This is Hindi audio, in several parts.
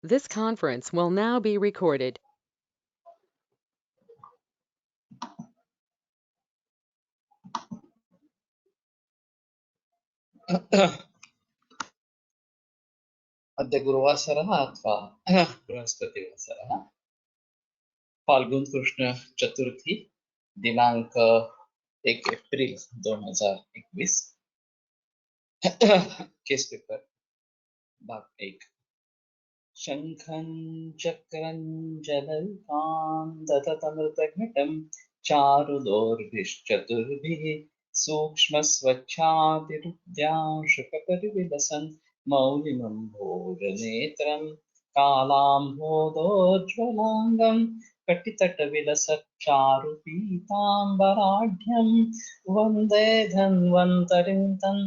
This conference will now be recorded. अद्य गुरुवासरः अथवा बृहस्पतिवासरः फाल्गुन कृष्ण चतुर्थी दिनांक 1 एप्रिल 2021 केस पेपर भाग 1 शंखं चक्रं जलौकां दततमृतघटं चारुदोर्भिश्चतुर्भिः सूक्ष्मस्वच्छातिरुद्यां मौलिमं भोजनेत्रं कालाम्भोदोज्ज्वलाङ्गं कटितटविलसच्चारुपीताम्बराढ्यं वन्दे धन्वन्तरिं तं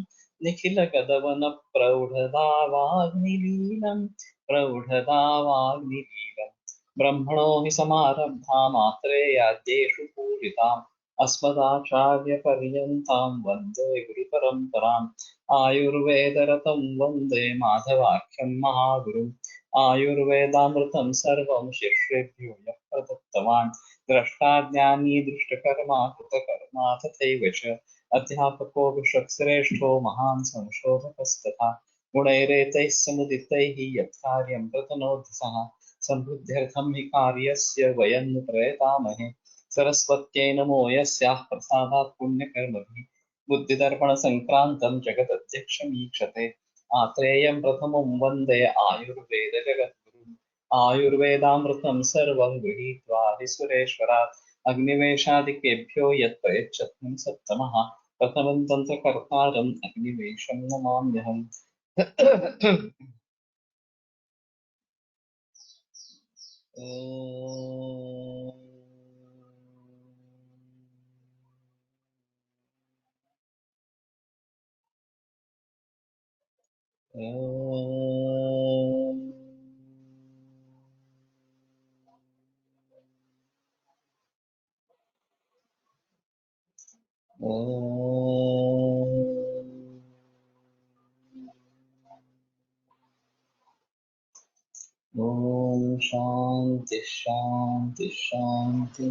निखिलगदवनप्रौढदावाग्निलीलम् प्रौढदावाग्निलीलम् ब्रह्मणो हि समारब्धामात्रेयाद्येषु पूजिताम् अस्मदाचार्यपर्यन्तां वन्दे गुरुपरम्पराम् आयुर्वेदरतं वन्दे माधवाख्यं महागुरुम् आयुर्वेदामृतं सर्वं शिष्येभ्यो यः प्रदत्तवान् द्रष्टाज्ञानी दृष्टकर्मा कृतकर्मा तथैव च अध्यापको विश्वश्रेष्ठो महान् संशोधकस्तथा गुणैरेतैः समुदितैः यत्कार्यं प्रतनोति सः सम्बुद्ध्यर्थं हि कार्यस्य वयं नु प्रयतामहे सरस्वत्यै नमो यस्याः प्रसादात् पुण्यकर्मभिः बुद्धिदर्पणसङ्क्रान्तं जगदध्यक्षमीक्षते आत्रेयं प्रथमं वन्दे आयुर्वेदजगद्गुरुम् आयुर्वेदामृतं सर्वं गृहीत्वा विसुरेश्वरात् अग्निवेशादिकेभ्यो यत् प्रयच्छत्नं सत्तमः प्रथमं तन्त्रकर्तारम् अग्निवेशं नमाम्यहम् ॐ शांति शांति शांति।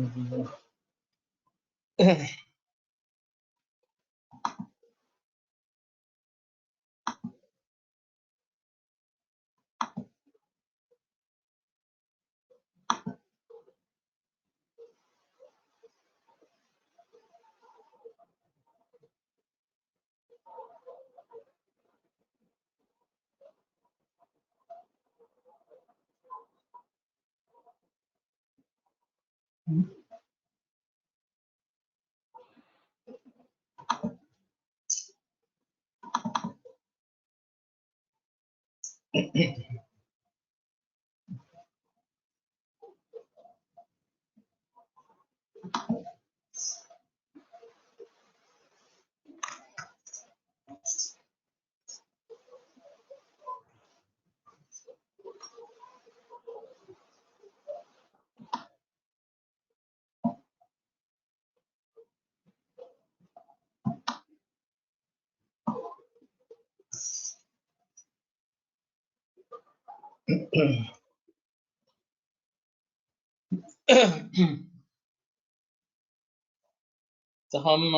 तो हम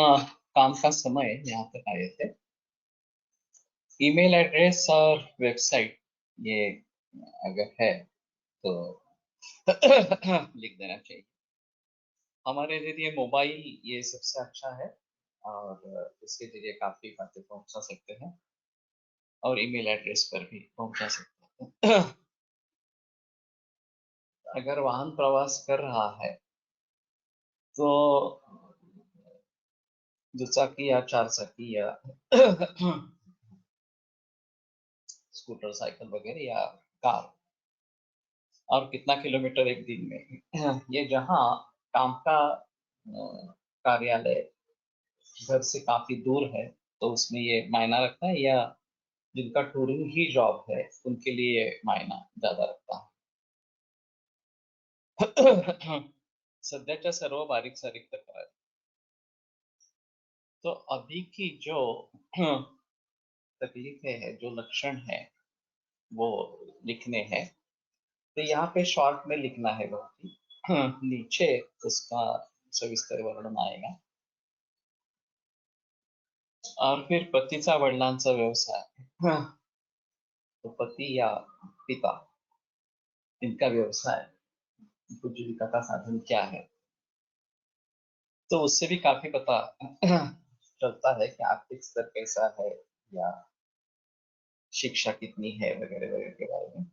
काम का समय यहाँ तक आए थे। ईमेल एड्रेस और वेबसाइट ये अगर है तो लिख देना चाहिए। हमारे जरिए मोबाइल ये सबसे अच्छा है और इसके जरिए काफी बातें पहुंचा सकते हैं और ईमेल एड्रेस पर भी पहुंचा सकते हैं। अगर वाहन प्रवास कर रहा है तो दुचाकी या चार चक्की या स्कूटर साइकिल वगैरह या कार और कितना किलोमीटर एक दिन में ये जहाँ काम का कार्यालय घर से काफी दूर है तो उसमें ये मायना रखता है या जिनका टूरिंग ही जॉब है उनके लिए मायना ज्यादा रखता है। सध्याच्या सर्व बारीक सारीक तक्रार तो अभी की जो तकलीफें है जो लक्षण है वो लिखने हैं तो यहाँ पे शॉर्ट में लिखना है बहुत ही नीचे उसका सविस्तर वर्णन आएगा। और फिर पतीचा वडिलांचा व्यवसाय, तो पति या पिता, इनका व्यवसाय, उपजीविका का साधन क्या है, तो उससे भी काफी पता चलता है कि आर्थिक स्तर कैसा है या शिक्षा कितनी है वगैरह वगैरह के बारे में।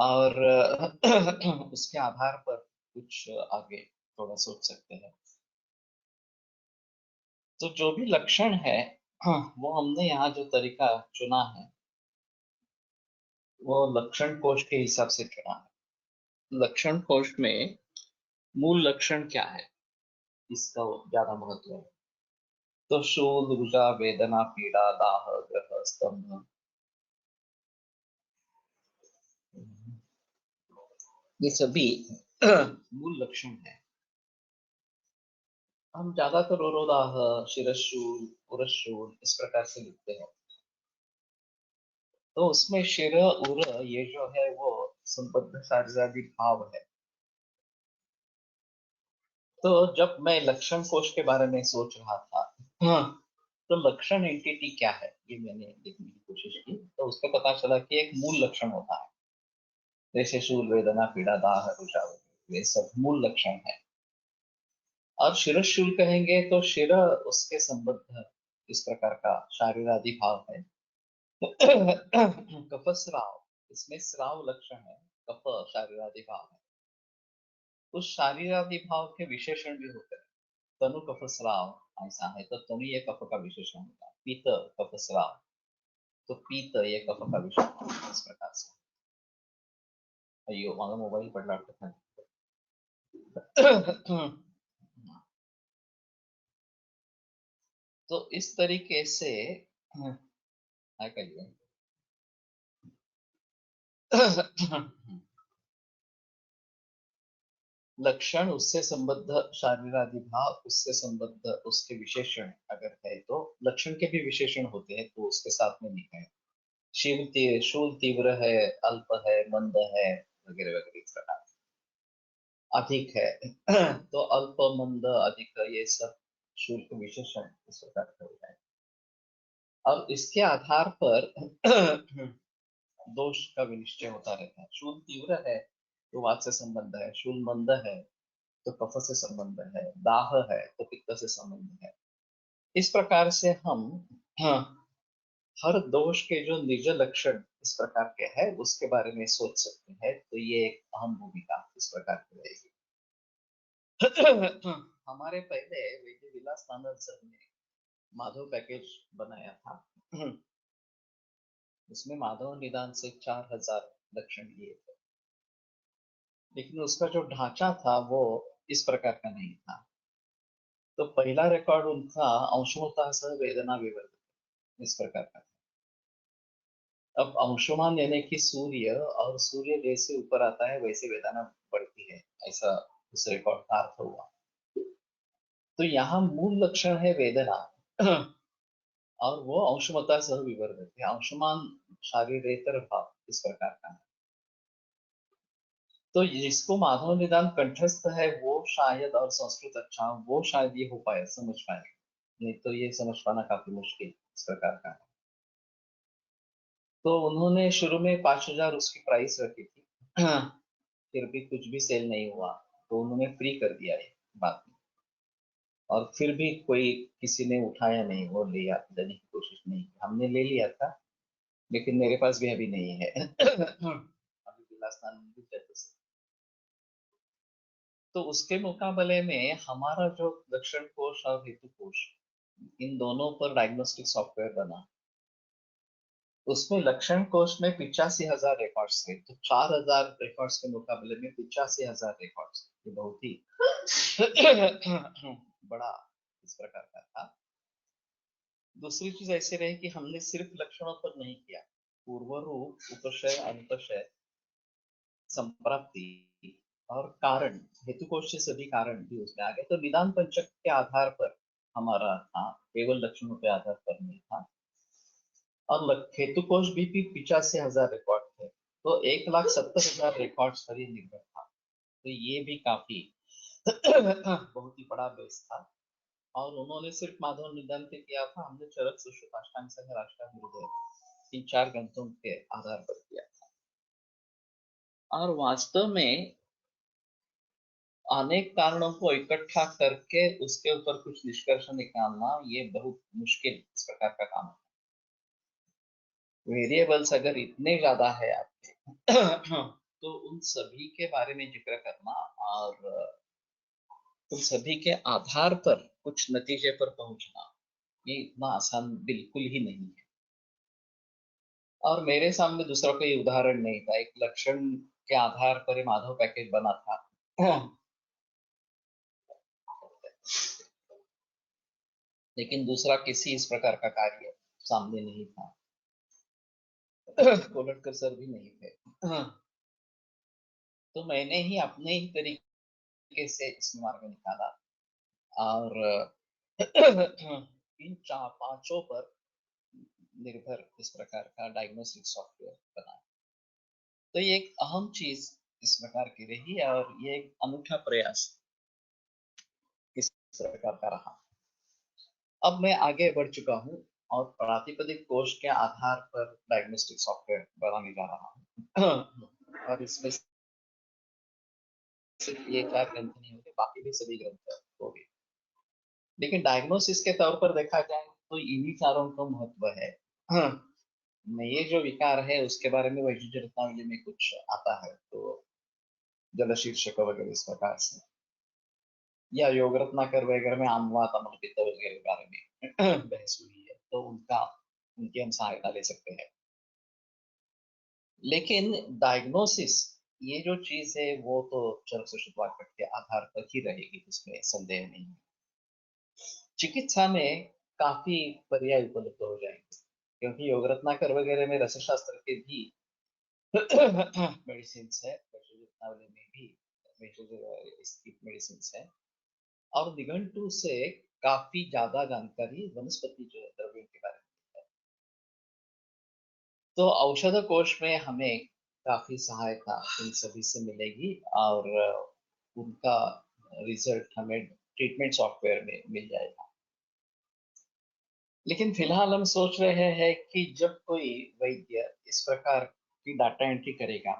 और उसके आधार पर कुछ आगे थोड़ा सोच सकते हैं। तो जो भी लक्षण है, वो हमने यहाँ जो तरीका चुना है वो लक्षण कोश के हिसाब से चुना है। लक्षण कोश में मूल लक्षण क्या है, इसका ज्यादा महत्व है। तो शूल, रुजा, वेदना, पीड़ा, दाह, ग्रह, स्तंभ, ये सभी मूल लक्षण है। हम ज्यादातर रोरोदाह, शिरशूल, उरशूल इस प्रकार से लिखते हैं। तो उसमें शिर उर ये जो है वो संबद्ध शारीरादि भाव है। तो जब मैं लक्षण कोश के बारे में सोच रहा था, तो लक्षण एंटिटी क्या है ये मैंने देखने की कोशिश की। तो उससे पता चला कि एक मूल लक्षण होता है, जैसे शूल, वेदना, पीड़ा, दाह, रुचा, ये सब मूल लक्षण है। और शिरशूल कहेंगे तो शिर उसके संबद्ध इस प्रकार का शारीरादि भाव है। कफ स्राव, इसमें स्राव लक्षण है। कफ शारीरादि भाव है। उस शारीरादि भाव के विशेषण भी होते हैं। तनु कफ स्राव ऐसा है तो तनु ये कफ का विशेषण होता है। पीत कफ स्राव, तो पीत ये कफ का विशेषण इस प्रकार से। अयो माझा मोबाईल पडला वाटतं. तो इस तरीके से काय करिए लक्षण उससे संबद्ध शारीरादि भाव, उससे संबद्ध उसके विशेषण अगर है तो लक्षण के भी विशेषण होते हैं तो उसके साथ में लिखा है। शूल तीव्र है, अल्प है, मंद है वगैरह वगैरह इस प्रकार। अधिक है तो अल्प, मंद, अधिक ये सब शूल के विशेषण इस प्रकार के हो जाए। और इसके आधार पर दोष का विनिश्चय होता रहता है। शूल तीव्र है तो वात से संबंध है, शूल मंद है तो कफ से संबंध है, दाह है तो पित्त से संबंध है। इस प्रकार से हम, हाँ, हर दोष के जो निज लक्षण इस प्रकार के है उसके बारे में सोच सकते हैं। तो ये एक अहम भूमिका इस प्रकार की रहेगी। हमारे पहले वैद्य विलास आनंद सर ने माधव पैकेज बनाया था। उसमें माधव निदान से 4000 लक्षण लिए थे, लेकिन उसका जो ढांचा था वो इस प्रकार का नहीं था। तो पहला रिकॉर्ड उनका अंशुमता सह वेदना विवर्त इस प्रकार का था। अब अंशुमान यानी कि सूर्य, और सूर्य जैसे ऊपर आता है वैसे वेदना बढ़ती है, ऐसा उस रिकॉर्ड का अर्थ हुआ। तो यहाँ मूल लक्षण है वेदना और वो अंशुमता सह विवर्त है। अंशुमान शारीरेतर भाव इस प्रकार का है। तो जिसको माधव निदान कंठस्थ है वो शायद, और संस्कृत अच्छा वो शायद ये हो पाए, समझ पाए, नहीं तो ये समझ पाना काफी मुश्किल इस प्रकार का है। तो उन्होंने शुरू में 5000 उसकी प्राइस रखी थी। फिर भी कुछ भी सेल नहीं हुआ तो उन्होंने फ्री कर दिया ये बाद में। और फिर भी कोई किसी ने उठाया नहीं, वो लिया लेने की कोशिश नहीं की। हमने ले लिया था लेकिन मेरे पास भी अभी नहीं है। अभी बिलासनान भी कहते हैं। तो उसके मुकाबले में हमारा जो लक्षण कोश और हेतु कोश, इन दोनों पर डायग्नोस्टिक सॉफ्टवेयर बना। उसमें लक्षण कोश में 85,000 रिकॉर्ड्स थे। तो 4,000 रिकॉर्ड्स के मुकाबले में 85,000 रिकॉर्ड्स, ये बहुत ही बड़ा इस प्रकार का था। दूसरी चीज ऐसे रही कि हमने सिर्फ लक्षणों पर नहीं किया, पूर्व रूप, उपशय, अंतशय, संप्राप्ति और कारण, हेतु कोश से सभी कारण भी उसमें आ गए। तो निदान पंचक के आधार पर हमारा था, केवल लक्षणों के आधार पर नहीं था। और हेतु कोश भी 85,000 रिकॉर्ड थे। तो 1,70,000 रिकॉर्ड पर ये निर्भर था। तो ये भी काफी बहुत ही बड़ा बेस था। और उन्होंने सिर्फ माधव निधन पे किया था, हमने चरक सुश्रुत अष्टांग संघ राष्ट्रांग हृदय 3-4 ग्रंथों के आधार पर किया था। और वास्तव में अनेक कारणों को इकट्ठा करके उसके ऊपर कुछ निष्कर्ष निकालना ये बहुत मुश्किल इस प्रकार का काम है। वेरिएबल्स अगर इतने ज्यादा है आपके तो उन सभी के बारे में जिक्र करना और उन सभी के आधार पर कुछ नतीजे पर पहुंचना ये इतना आसान बिल्कुल ही नहीं है। और मेरे सामने दूसरा कोई उदाहरण नहीं था। एक लक्षण के आधार पर ये माधव पैकेज बना था लेकिन दूसरा किसी इस प्रकार का कार्य सामने नहीं था। कोलटकर सर भी नहीं थे। तो मैंने ही अपने ही तरीके से इस मार्ग निकाला और इन चार पांचों पर निर्भर इस प्रकार का डायग्नोस्टिक सॉफ्टवेयर बना। तो ये एक अहम चीज इस प्रकार की रही और ये एक अनूठा प्रयास इस प्रकार का रहा। अब मैं आगे बढ़ चुका हूँ और प्रातिपदिक कोश के आधार पर डायग्नोस्टिक सॉफ्टवेयर बनाने जा रहा हूँ और इसमें सिर्फ ये 4 ग्रंथ नहीं होंगे, बाकी भी सभी ग्रंथ होंगे। लेकिन डायग्नोसिस के तौर पर देखा जाए तो इन्हीं चारों का महत्व है। ये जो विकार है उसके बारे में वैशिष्ट्य रत्नावली में कुछ आता है, तो जल शीर्षक वगैरह इस प्रकार से, या योग रत्नाकर वगैरह में आमवात अमल पित्त वगैरह के बारे में बहस हुई है, तो उनकी हम सहायता ले सकते हैं। लेकिन डायग्नोसिस ये जो चीज है वो तो चरक सुश्रुत वाक्य के आधार पर ही रहेगी, इसमें संदेह नहीं है। चिकित्सा में काफी पर्याय उपलब्ध हो जाएंगे क्योंकि योग रत्नाकर वगैरह में रसशास्त्र के भी मेडिसिन है, रत्नावली में भी इसकी मेडिसिन है। और निघंटु से काफी ज्यादा जानकारी वनस्पति जो द्रव्यों के बारे में है। तो औषध कोश में हमें काफी सहायता इन सभी से मिलेगी और उनका रिजल्ट हमें ट्रीटमेंट सॉफ्टवेयर में मिल जाएगा। लेकिन फिलहाल हम सोच रहे हैं कि जब कोई वैद्य इस प्रकार की डाटा एंट्री करेगा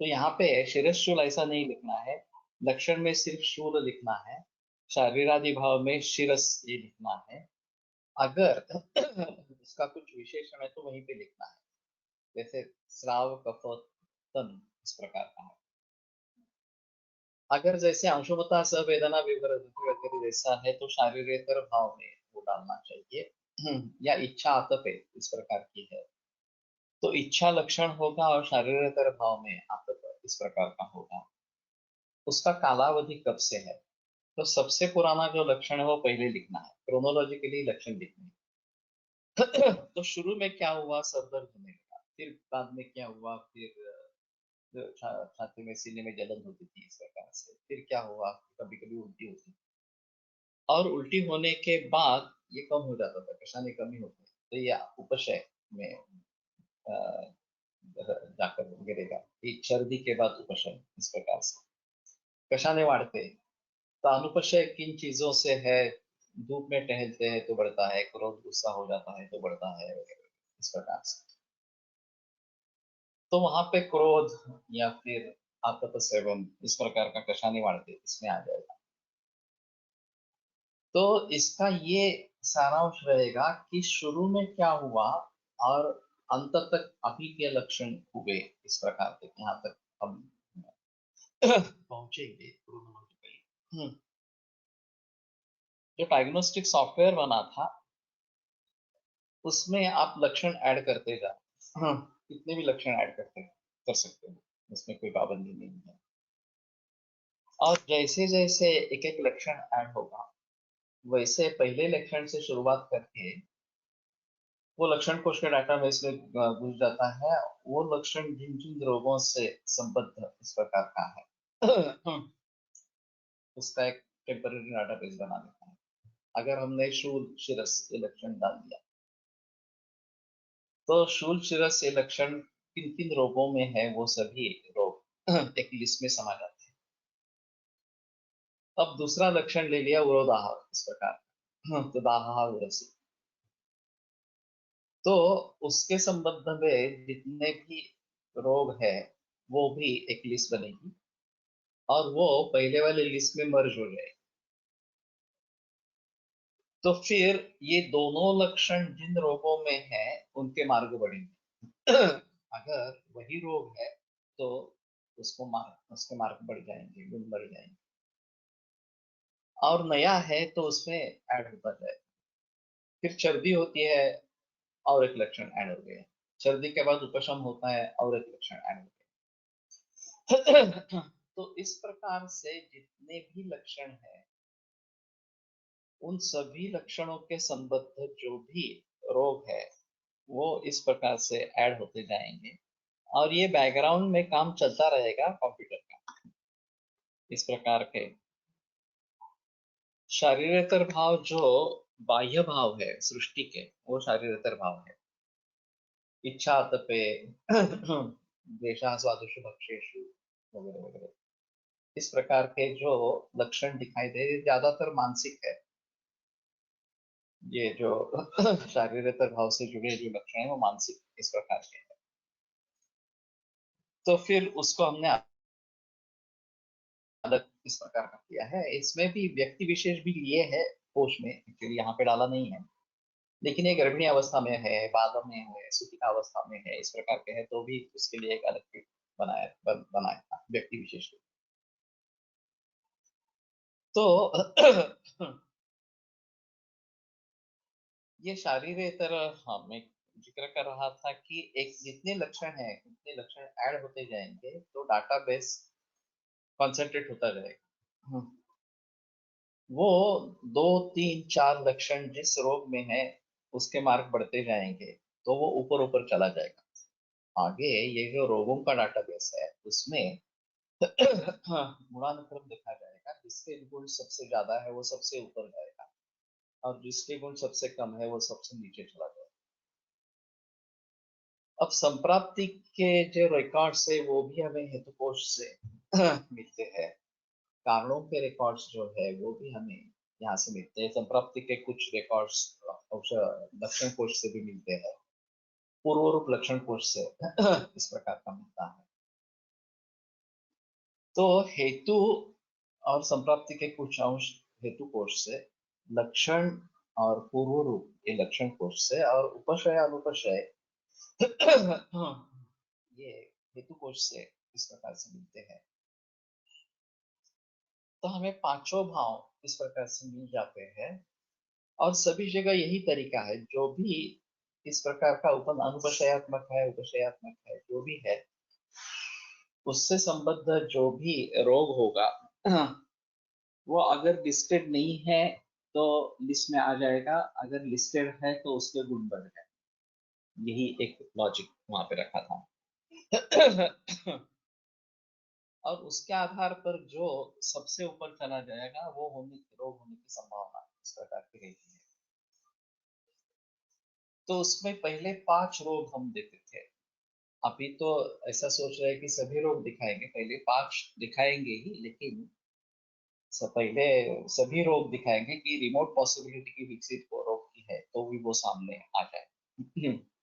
तो यहाँ पे शिरशूल ऐसा नहीं लिखना है, लक्षण में सिर्फ शूल लिखना है, शारीरादि भाव में शिरस ये लिखना है। अगर उसका कुछ विशेषण है तो वहीं पे लिखना है, जैसे स्राव कफ तन इस प्रकार का है। अगर जैसे अंशुमता सवेदना विवर वगैरह जैसा है तो शारीरेतर भाव में वो डालना चाहिए। या इच्छा आतपे इस प्रकार की है तो इच्छा लक्षण होगा और शारीरेतर भाव में आतप इस प्रकार का होगा। उसका कालावधि कब से है, तो सबसे पुराना जो लक्षण है वो पहले लिखना है, क्रोनोलॉजिकली लक्षण लिखने। तो शुरू में क्या हुआ, सर दर्द होने लगा, फिर बाद में क्या हुआ, फिर छाती में सीने में जलन होती थी इस प्रकार से, फिर क्या हुआ, कभी कभी उल्टी होती थी और उल्टी होने के बाद ये कम हो जाता था, कशाने कमी होती, तो ये उपशय में जाकर गिरेगा। एक सर्दी के बाद उपशय इस प्रकार से कशाने वाढ़ते, तो अनुपशय किन चीजों से है, धूप में टहलते हैं तो बढ़ता है, क्रोध गुस्सा हो जाता है तो बढ़ता है वगैरह इस प्रकार से। तो वहां पे क्रोध या फिर आतप सेवन इस प्रकार का कषाय वाढ़ते इसमें आ जाएगा। तो इसका ये सारांश रहेगा कि शुरू में क्या हुआ और अंत तक अभी के लक्षण हुए, इस प्रकार के यहाँ तक हम पहुंचेंगे क्रोनोलॉजिकली। जो डायग्नोस्टिक सॉफ्टवेयर बना था उसमें आप लक्षण ऐड करते जा, कितने भी लक्षण ऐड करते कर सकते हो, उसमें कोई पाबंदी नहीं है। और जैसे जैसे एक एक लक्षण ऐड होगा वैसे पहले लक्षण से शुरुआत करके वो लक्षण कोश के डाटाबेस में घुस जाता है। वो लक्षण जिन जिन रोगों से संबद्ध इस प्रकार का है उसका एक टेम्पररी डाटाबेस बना देता है। अगर हमने शूल शिरस ये लक्षण डाल दिया तो शूल शिरस ये लक्षण किन किन रोगों में है वो सभी रोग एक लिस्ट में समा जाते हैं। अब दूसरा लक्षण ले लिया उरोदाह इस प्रकार, तो दाह उरसी। तो उसके संबंध में जितने भी रोग है वो भी एक लिस्ट बनेगी और वो पहले वाले लिस्ट में मर्ज हो जाएगी। तो फिर ये दोनों लक्षण जिन रोगों में है उनके मार्ग बढ़ेंगे। अगर वही रोग है तो उसके मार्ग बढ़ जाएंगे, गुण बढ़ जाएंगे। और नया है तो उसमें ऐड होता जाए। फिर सर्दी होती है और एक लक्षण ऐड हो गया, सर्दी के बाद उपशम होता है और एक लक्षण ऐड हो गया। तो इस प्रकार से जितने भी लक्षण है उन सभी लक्षणों के संबद्ध जो भी रोग है वो इस प्रकार से ऐड होते जाएंगे और ये बैकग्राउंड में काम चलता रहेगा कंप्यूटर का। इस प्रकार के शारीरेतर भाव जो बाह्य भाव है सृष्टि के वो शारीरेतर भाव है। इच्छा तपे द्वेषा स्वादुषु भक्षेषु वगैरह वगैरह, इस प्रकार के जो लक्षण दिखाई दे ज्यादातर मानसिक है। ये जो शारीरेतर भाव से जुड़े जो लक्षण है वो मानसिक इस प्रकार के हैं। तो फिर उसको हमने अलग इस प्रकार का किया है। इसमें भी व्यक्ति विशेष भी लिए है कोश में, एक्चुअली यहाँ पे डाला नहीं है, लेकिन ये गर्भिणी अवस्था में है, बाल में है, सुतिका अवस्था में है, इस प्रकार के है तो भी उसके लिए एक अलग फील्ड बनाया था व्यक्ति विशेष। तो ये शारीरेतर, हाँ मैं जिक्र कर रहा था कि एक जितने लक्षण है उतने लक्षण ऐड होते जाएंगे तो डाटाबेस कॉन्सेंट्रेट होता जाएगा। वो 2 3 4 लक्षण जिस रोग में है उसके मार्क बढ़ते जाएंगे तो वो ऊपर ऊपर चला जाएगा। आगे ये जो रोगों का डाटाबेस है उसमें गुणानुक्रम देखा जाएगा, जिसके गुण सबसे ज्यादा है वो सबसे ऊपर जाएगा और जिसके गुण सबसे कम है वो सबसे नीचे चला जाएगा। अब संप्राप्ति के जो रिकॉर्ड्स है वो भी हमें हेतुकोश से मिलते हैं। कारणों के रिकॉर्ड्स जो है वो भी हमें यहाँ से मिलते हैं। संप्राप्ति के कुछ रिकॉर्ड्स लक्षण कोश से भी मिलते हैं, पूर्व रूप लक्षण कोश से इस प्रकार का मिलता है। तो हेतु और संप्राप्ति के कुछ अंश हेतु कोश से, लक्षण और पूर्व रूप ये लक्षण कोश से, और उपशय अनुपशय ये हेतु कोश से इस प्रकार से मिलते हैं। तो हमें पांचों भाव इस प्रकार से मिल जाते हैं और सभी जगह यही तरीका है। जो भी इस प्रकार का अनुपशयात्मक है, उपशयात्मक है, जो भी है उससे संबद्ध जो भी रोग होगा वो अगर लिस्टेड नहीं है तो लिस्ट में आ जाएगा, अगर लिस्टेड है तो उसके गुण बढ़ जाए। यही एक लॉजिक वहां पे रखा था। और उसके आधार पर जो सबसे ऊपर चला जाएगा वो रोग होने की संभावना इस प्रकार की रहती है। तो उसमें पहले 5 रोग हम देते थे, अभी तो ऐसा सोच रहे हैं कि सभी रोग दिखाएंगे, पहले 5 दिखाएंगे ही, लेकिन पहले सभी रोग दिखाएंगे कि रिमोट पॉसिबिलिटी की विकसित रोग की है तो भी वो सामने आ जाए।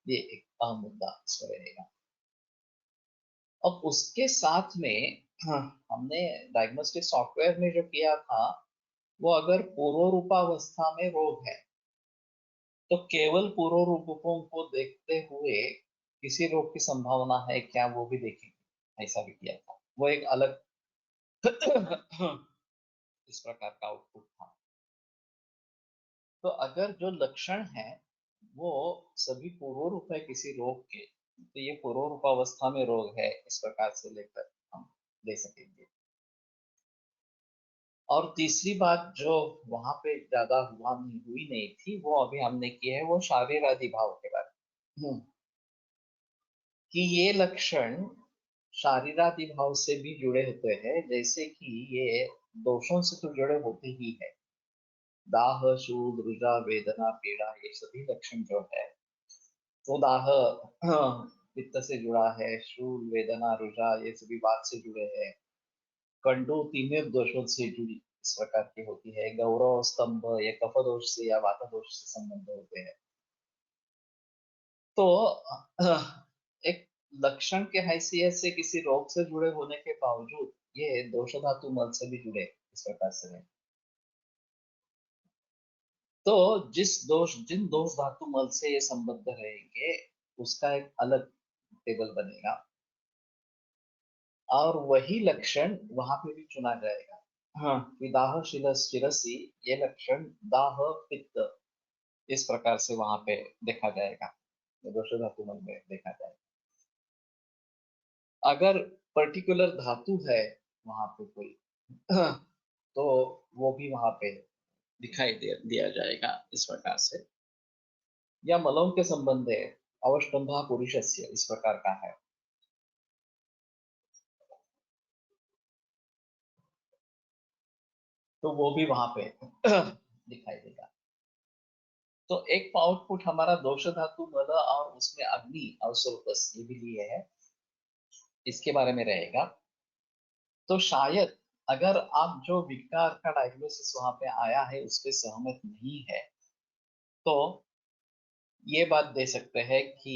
ये एक अहम मुद्दा इसमें रहेगा। अब उसके साथ में हमने डायग्नोस्टिक सॉफ्टवेयर में जो किया था वो अगर पूर्व रूपावस्था में रोग है तो केवल पूर्व रूपों को देखते हुए किसी रोग की संभावना है क्या वो भी देखेंगे, ऐसा भी किया था। वो एक अलग इस प्रकार का आउटपुट था। तो अगर जो लक्षण है वो सभी पूर्व रूप है किसी रोग के, तो ये पूर्व रूपावस्था में रोग है इस प्रकार से लेकर हम ले सकेंगे। और तीसरी बात जो वहां पे ज्यादा हुई नहीं थी वो अभी हमने की है, वो शारीरादि भाव के बारे में, कि ये लक्षण शारीरादि भाव से भी जुड़े होते हैं। जैसे कि ये दोषों से तो जुड़े होते ही है, दाह शूल रुजा वेदना पीड़ा ये सभी लक्षण जो है, तो दाह पित्त से जुड़ा है, शूल, वेदना, रुझा ये सभी वात से जुड़े हैं। कंडू तीनों दोषों से जुड़ी इस प्रकार की होती है। गौरव, स्तंभ ये कफ दोष से या वात दोष से संबंध होते हैं। तो एक लक्षण के हैसियत से किसी रोग से जुड़े होने के बावजूद ये दोष धातु मल से भी जुड़े इस प्रकार से है। तो जिन दोष धातु मल से ये संबद्ध रहेंगे उसका एक अलग टेबल बनेगा और वही लक्षण वहां पे भी चुना जाएगा। हाँ, विदाह शिरसी ये लक्षण दाह पित्त इस प्रकार से वहां पे देखा जाएगा, दोष धातु मल में देखा जाएगा। अगर पर्टिकुलर धातु है वहां पे कोई तो वो भी वहां पे दिखाई दिया जाएगा इस प्रकार से। या मलों के संबंध है, अवष्टंभा पुरुषस्य इस प्रकार का है। तो वो भी वहां पे दिखाई देगा। तो एक आउटपुट हमारा दोष धातु मल और उसमें अग्नि और सोपस ये भी लिए है, इसके बारे में रहेगा। तो शायद अगर आप जो विकार का डायग्नोसिस वहां पे आया है उस पर सहमत नहीं है तो ये बात दे सकते हैं कि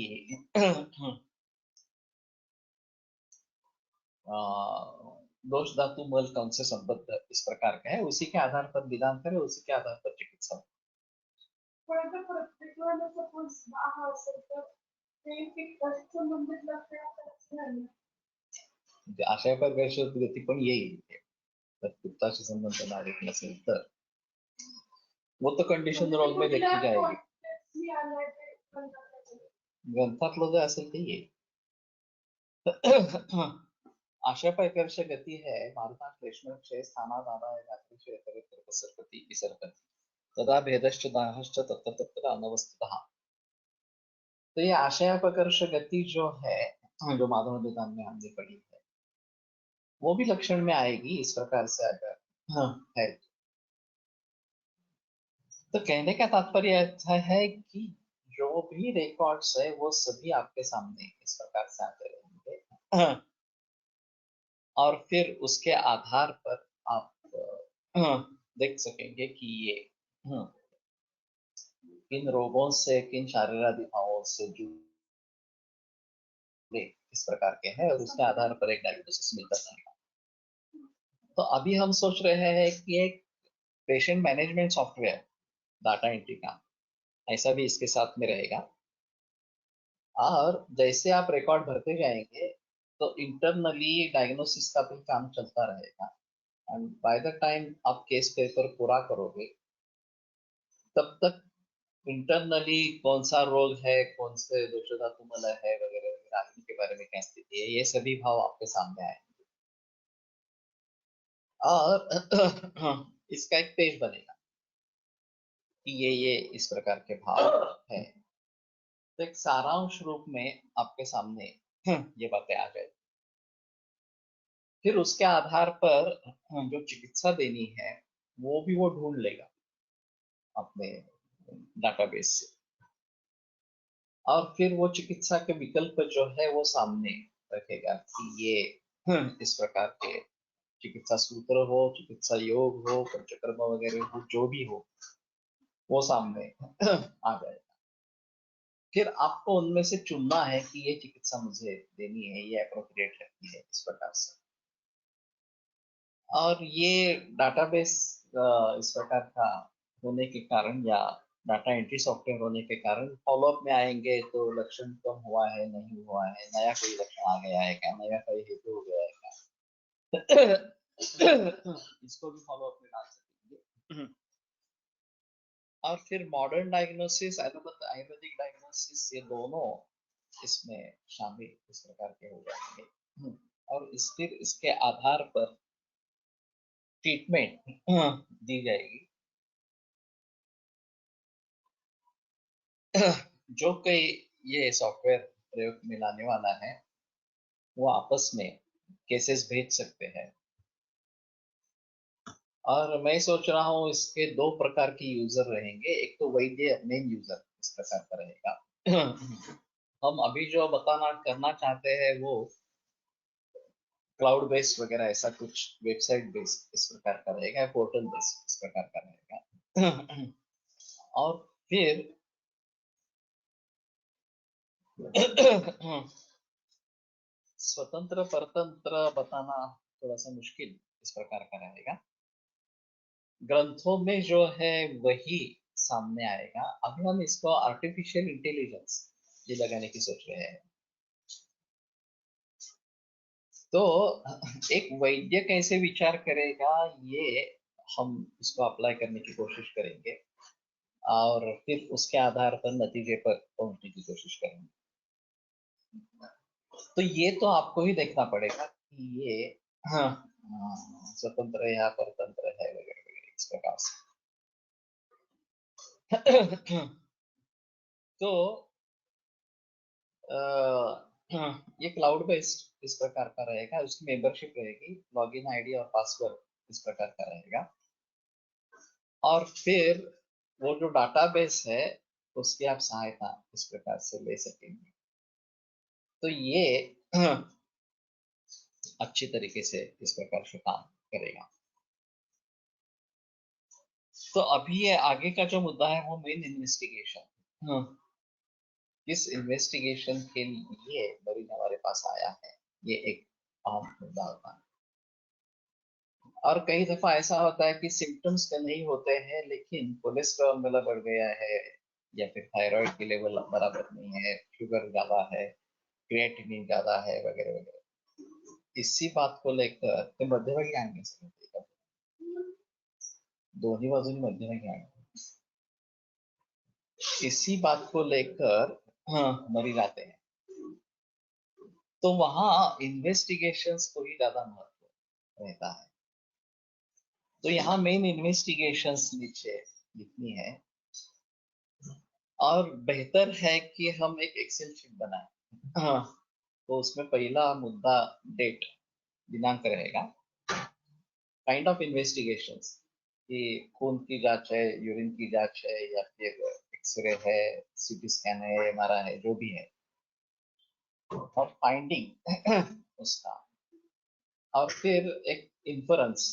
दोष धातु मल कौन से संबद्ध इस प्रकार का है, उसी के आधार पर विधान करें, उसी के आधार पर चिकित्सा। आशय पर गती पण येईल, तर पित्ताशी संबंध नागरिक नसेल तर वो तो कंडिशन रोग में देखी जाएगी। ग्रंथातलं जे असेल ते येईल। आशय प्रकर्ष गती है मारुता क्लेशम क्षय स्थानात आदाय रात्रिषु इतरेतर प्रसरति विसर्पति तदा भेदश्च दाहश्च तत्र तत्र अनवस्थितः। तो ये आशय प्रकर्ष गति जो है, जो माधव निदान में हमने पढ़ी है, वो भी लक्षण में आएगी इस प्रकार से अगर है। तो कहने का तात्पर्य ऐसा है कि जो भी रिकॉर्ड्स है वो सभी आपके सामने इस प्रकार से आते रहेंगे और फिर उसके आधार पर आप देख सकेंगे कि ये किन रोगों से, किन शारीरिक भावों से जुड़े इस प्रकार के हैं और उसके आधार पर एक डायग्नोसिस मिलता रहेगा। तो अभी हम सोच रहे हैं कि एक patient management software data entry का ऐसा भी इसके साथ में रहेगा और जैसे आप रिकॉर्ड भरते जाएंगे तो इंटरनली डायग्नोसिस का भी काम चलता रहेगा एंड बाय द टाइम आप केस पेपर पूरा करोगे तब तक इंटरनली कौन सा रोग है, कौन से दोष धातु मल है वगैरह वगैरह आदमी के बारे में क्या स्थिति है, ये सभी भाव आपके सामने आएंगे और इसका एक पेज बनेगा कि ये इस प्रकार के भाव है। तो एक सारांश रूप में आपके सामने ये बातें आ जाए, फिर उसके आधार पर जो चिकित्सा देनी है वो भी वो ढूंढ लेगा अपने डाटाबेस से और फिर वो चिकित्सा के विकल्प जो है वो सामने रखेगा कि ये इस प्रकार के चिकित्सा सूत्र हो, चिकित्सा योग हो, पंचकर्म वगैरह हो, जो भी हो वो सामने आ जाएगा। फिर आपको उनमें से चुनना है कि ये चिकित्सा मुझे देनी है, ये अप्रोप्रिएट लगती है इस प्रकार से। और ये डाटाबेस इस प्रकार का होने के कारण या डाटा एंट्री सॉफ्टवेयर होने के कारण फॉलोअप में आएंगे तो लक्षण कम हुआ है, नहीं हुआ है, नया कोई लक्षण आ गया है क्या, नया कोई हेतु हो गया है क्या, इसको भी फॉलोअप में डाल सकेंगे। और फिर मॉडर्न डायग्नोसिस, आयुर्वेदिक डायग्नोसिस ये दोनों इसमें शामिल इस प्रकार के हो जाएंगे और फिर इसके आधार पर ट्रीटमेंट दी जाएगी। जो कोई ये सॉफ्टवेयर प्रयोग में लाने वाला है वो आपस में केसेस भेज सकते हैं और मैं सोच रहा हूँ इसके दो प्रकार के यूजर रहेंगे। एक तो वैद्य मेन यूजर इस प्रकार का रहेगा हम अभी जो बताना करना चाहते हैं वो क्लाउड बेस्ड वगैरह ऐसा कुछ वेबसाइट बेस्ड इस प्रकार का रहेगा, पोर्टल बेस्ड इस प्रकार का रहेगा। और फिर स्वतंत्र परतंत्र बताना थोड़ा सा मुश्किल इस प्रकार का रहेगा। ग्रंथों में जो है वही सामने आएगा। अभी हम इसको आर्टिफिशियल इंटेलिजेंस ये लगाने की सोच रहे हैं। तो एक वैद्य कैसे विचार करेगा, ये हम इसको अप्लाई करने की कोशिश करेंगे और फिर उसके आधार पर नतीजे पर पहुंचने की कोशिश करेंगे। तो ये तो आपको ही देखना पड़ेगा कि ये हाँ, स्वतंत्र है या परतंत्र है वगैरह वगैरह इस प्रकार से। तो ये क्लाउड बेस्ड इस प्रकार का रहेगा, उसकी मेंबरशिप रहेगी, लॉगिन आईडी और पासवर्ड इस प्रकार का रहेगा। और फिर वो जो डाटाबेस है उसकी आप सहायता इस प्रकार से ले सकेंगे। तो ये अच्छी तरीके से इस प्रकार से काम करेगा। तो अभी ये आगे का जो मुद्दा है वो मेन इन्वेस्टिगेशन। इस इन्वेस्टिगेशन के लिए मरीन हमारे पास आया है, ये एक आम मुद्दा होता है। और कई दफा ऐसा होता है कि सिम्टम्स तो नहीं होते हैं लेकिन कोलेस्ट्रॉल मेरा बढ़ गया है या फिर थायराइड की लेवल बराबर नहीं है, शुगर ज्यादा है, क्रिएटिनिन ज्यादा है वगैरह वगैरह। इसी बात को लेकर ते मध्यभागी आणण्याचं सांगितलं. दोन्ही बाजूंनी मध्यभागी आणणं, इसी बात को लेकर मरी जाते हैं। तो वहां इन्वेस्टिगेशंस को ही ज्यादा महत्व रहता है। तो यहाँ मेन इन्वेस्टिगेशंस नीचे लिखनी है और बेहतर है कि हम एक एक्सेल शीट बनाएं। हाँ, तो उसमें पहला मुद्दा डेट दिनांक रहेगा, काइंड ऑफ इन्वेस्टिगेशंस कि खून की जांच है, यूरिन की जांच है या फिर एक्सरे है, सीटी स्कैन है, एमआरआई है, जो भी है, और फाइंडिंग उसका। और फिर एक इन्फरेंस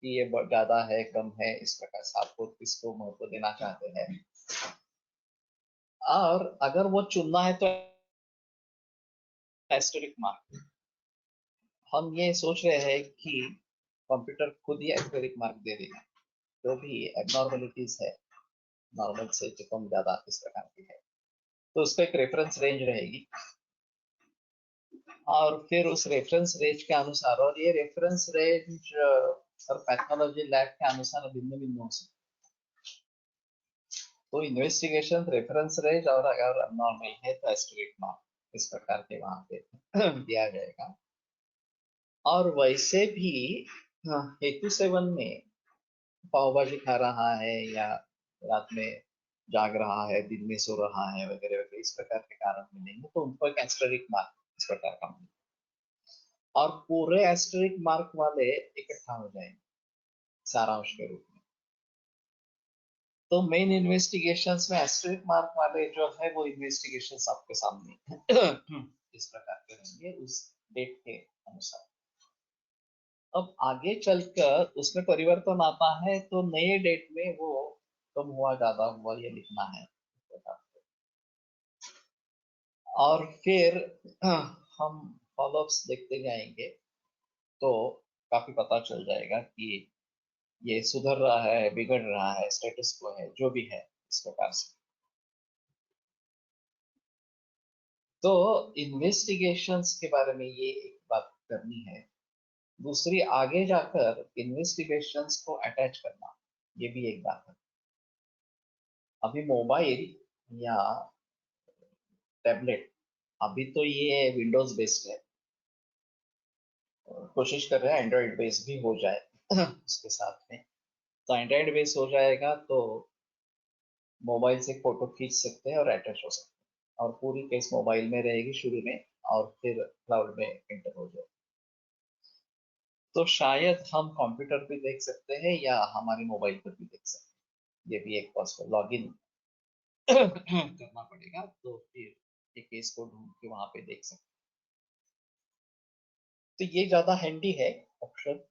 कि ये ज्यादा है कम है इस प्रकार से आपको किसको महत्व देना चाहते हैं। और अगर वो चुनना है तो एस्टेरिक मार्क, हम ये सोच रहे हैं कि कंप्यूटर खुद ही एस्टेरिक मार्क दे देगा जो भी एबनॉर्मलिटीज है, नॉर्मल से जो कम ज्यादा इस प्रकार की है, तो उसका एक रेफरेंस रेंज रहेगी। और फिर उस रेफरेंस रेंज के अनुसार, और ये रेफरेंस रेंज और पैथोलॉजी लैब के अनुसार भिन्न भिन्न हो सकती है। तो इन्वेस्टिगेशन रेफरेंस रेंज और अगर नॉर्मल है तो एस्टिमेट मार्क इस प्रकार के वहां पे दिया जाएगा। और वैसे भी हेतु सेवन में पाव भाजी खा रहा है या रात में जाग रहा है, दिन में सो रहा है वगैरह वगैरह इस प्रकार के कारण मिलेंगे तो उनको एक एस्टेरिक मार्क इस प्रकार का मिलेगा। और पूरे एस्टेरिक मार्क वाले इकट्ठा हो जाएंगे सारांश के रूप में। तो मेन इन्वेस्टिगेशंस में एस्टेरिक मार्क वाले जो है वो इन्वेस्टिगेशंस आपके सामने इस प्रकार के रहेंगे उस डेट के अनुसार। अब आगे चलकर उसमें परिवर्तन आता है तो नए डेट में वो कम हुआ ज्यादा हुआ ये लिखना है। और फिर हम फॉलोअप्स देखते जाएंगे तो काफी पता चल जाएगा कि ये सुधर रहा है, बिगड़ रहा है, स्टेटस को है, जो भी है इस प्रकार से। तो इन्वेस्टिगेशंस के बारे में ये एक बात करनी है। दूसरी, आगे जाकर इन्वेस्टिगेशंस को अटैच करना, ये भी एक बात है। अभी मोबाइल या टैबलेट, अभी तो ये विंडोज बेस्ड है, कोशिश कर रहे हैं एंड्रॉइड बेस्ड भी हो जाए उसके साथ में। तो एंड्रॉइड बेस्ड हो जाएगा तो मोबाइल से फोटो खींच सकते हैं और अटैच हो सकते हैं और पूरी केस मोबाइल में रहेगी शुरू में और फिर क्लाउड में एंटर हो जाए। तो शायद हम कंप्यूटर पे देख सकते हैं या हमारे मोबाइल पर भी देख सकते हैं, ये भी एक पॉसिबल लॉगिन करना पड़ेगा। तो फिर ये केस को ढूंढ के वहां पे देख सकते हैं। तो ये ज्यादा हैंडी है ऑप्शन,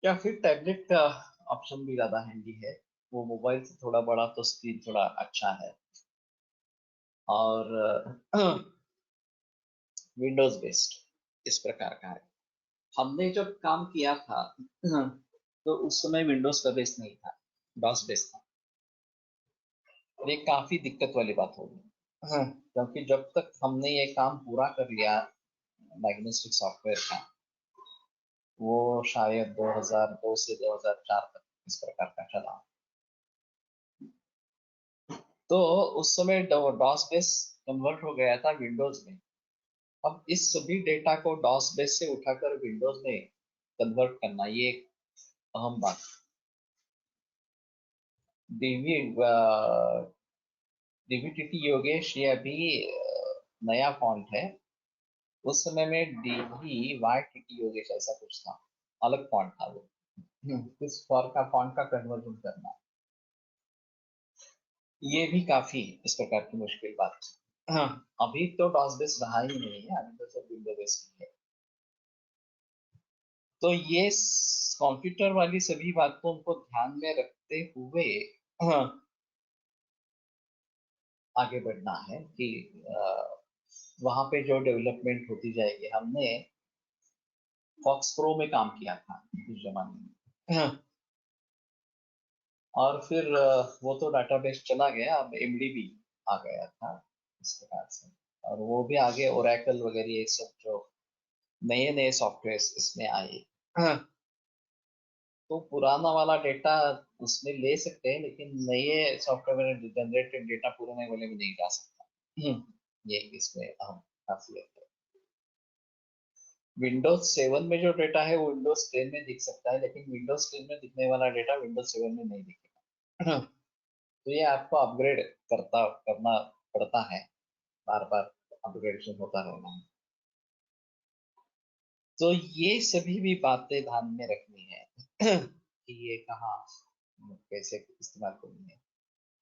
या फिर टैबलेट का ऑप्शन भी ज्यादा हैंडी है। वो मोबाइल से थोड़ा बड़ा तो स्क्रीन थोड़ा अच्छा है, और विंडोज बेस्ड इस प्रकार का है। हमने जब काम किया था तो उस समय विंडोज का बेस नहीं था, डॉस बेस था। और ये काफी दिक्कत वाली बात होगी, क्योंकि जब तक हमने ये काम पूरा कर लिया डायग्नोस्टिक सॉफ्टवेयर का, वो शायद 2002 से 2004 तक इस प्रकार का चला। तो उस समय डॉस बेस कन्वर्ट हो गया था विंडोज में। अब इस सभी डेटा को डॉस बेस से उठाकर विंडोज में कन्वर्ट करना, ये एक अहम बात। डीवी डीवीटीटी योगेश ये अभी नया फॉन्ट है। उस समय में डीवी वाई टीटी योगेश ऐसा कुछ था, अलग फॉन्ट था वो। इस फॉन्ट का कन्वर्जन करना, ये भी काफी इस प्रकार की मुश्किल बात है। हाँ, अभी तो डॉस बेस रहा ही नहीं है, अभी तो सब विंडो बेस है। तो ये कंप्यूटर वाली सभी बातों को ध्यान में रखते हुए हाँ, आगे बढ़ना है कि वहां पे जो डेवलपमेंट होती जाएगी। हमने फॉक्स प्रो में काम किया था उस जमाने में। हाँ, और फिर वो तो डाटाबेस चला गया, अब एमडीबी आ गया था इस प्रकार से। और वो भी आगे ओरेकल वगैरह ये सब जो नए नए सॉफ्टवेयर इसमें आए। हाँ, तो पुराना वाला डेटा उसमें ले सकते हैं, लेकिन नए सॉफ्टवेयर में जनरेटेड डेटा पुराने वाले में नहीं जा सकता। ये इसमें अहम खासियत है। विंडोज 7 में जो डेटा है वो विंडोज 10 में दिख सकता है, लेकिन विंडोज 10 में दिखने वाला डेटा विंडोज 7 में नहीं दिखेगा। तो ये आपको अपग्रेड करना पड़ता है, बार बार अपग्रेडेशन होता रहना है। तो ये सभी भी बातें ध्यान में रखनी है कि ये कहाँ कैसे इस्तेमाल करनी है।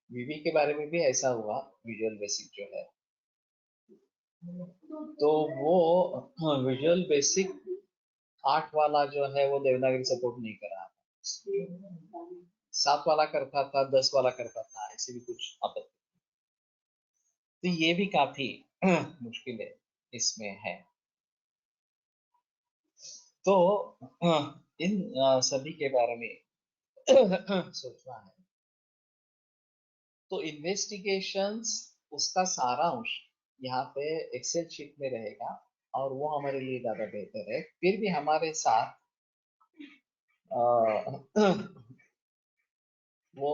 वीवी के बारे में भी ऐसा हुआ, विजुअल बेसिक जो है, तो वो विजुअल बेसिक 8 वाला जो है वो देवनागरी सपोर्ट नहीं कर रहा था, 7 वाला करता था, 10 वाला करता था, ऐसे भी कुछ आपत्ति। तो ये भी काफी मुश्किल है इसमें है। तो इन सभी के बारे में सोचना है। तो इन्वेस्टिगेशंस उसका सारांश यहाँ पे एक्सेल शीट में रहेगा, और वो हमारे लिए ज्यादा बेहतर है। फिर भी हमारे साथ वो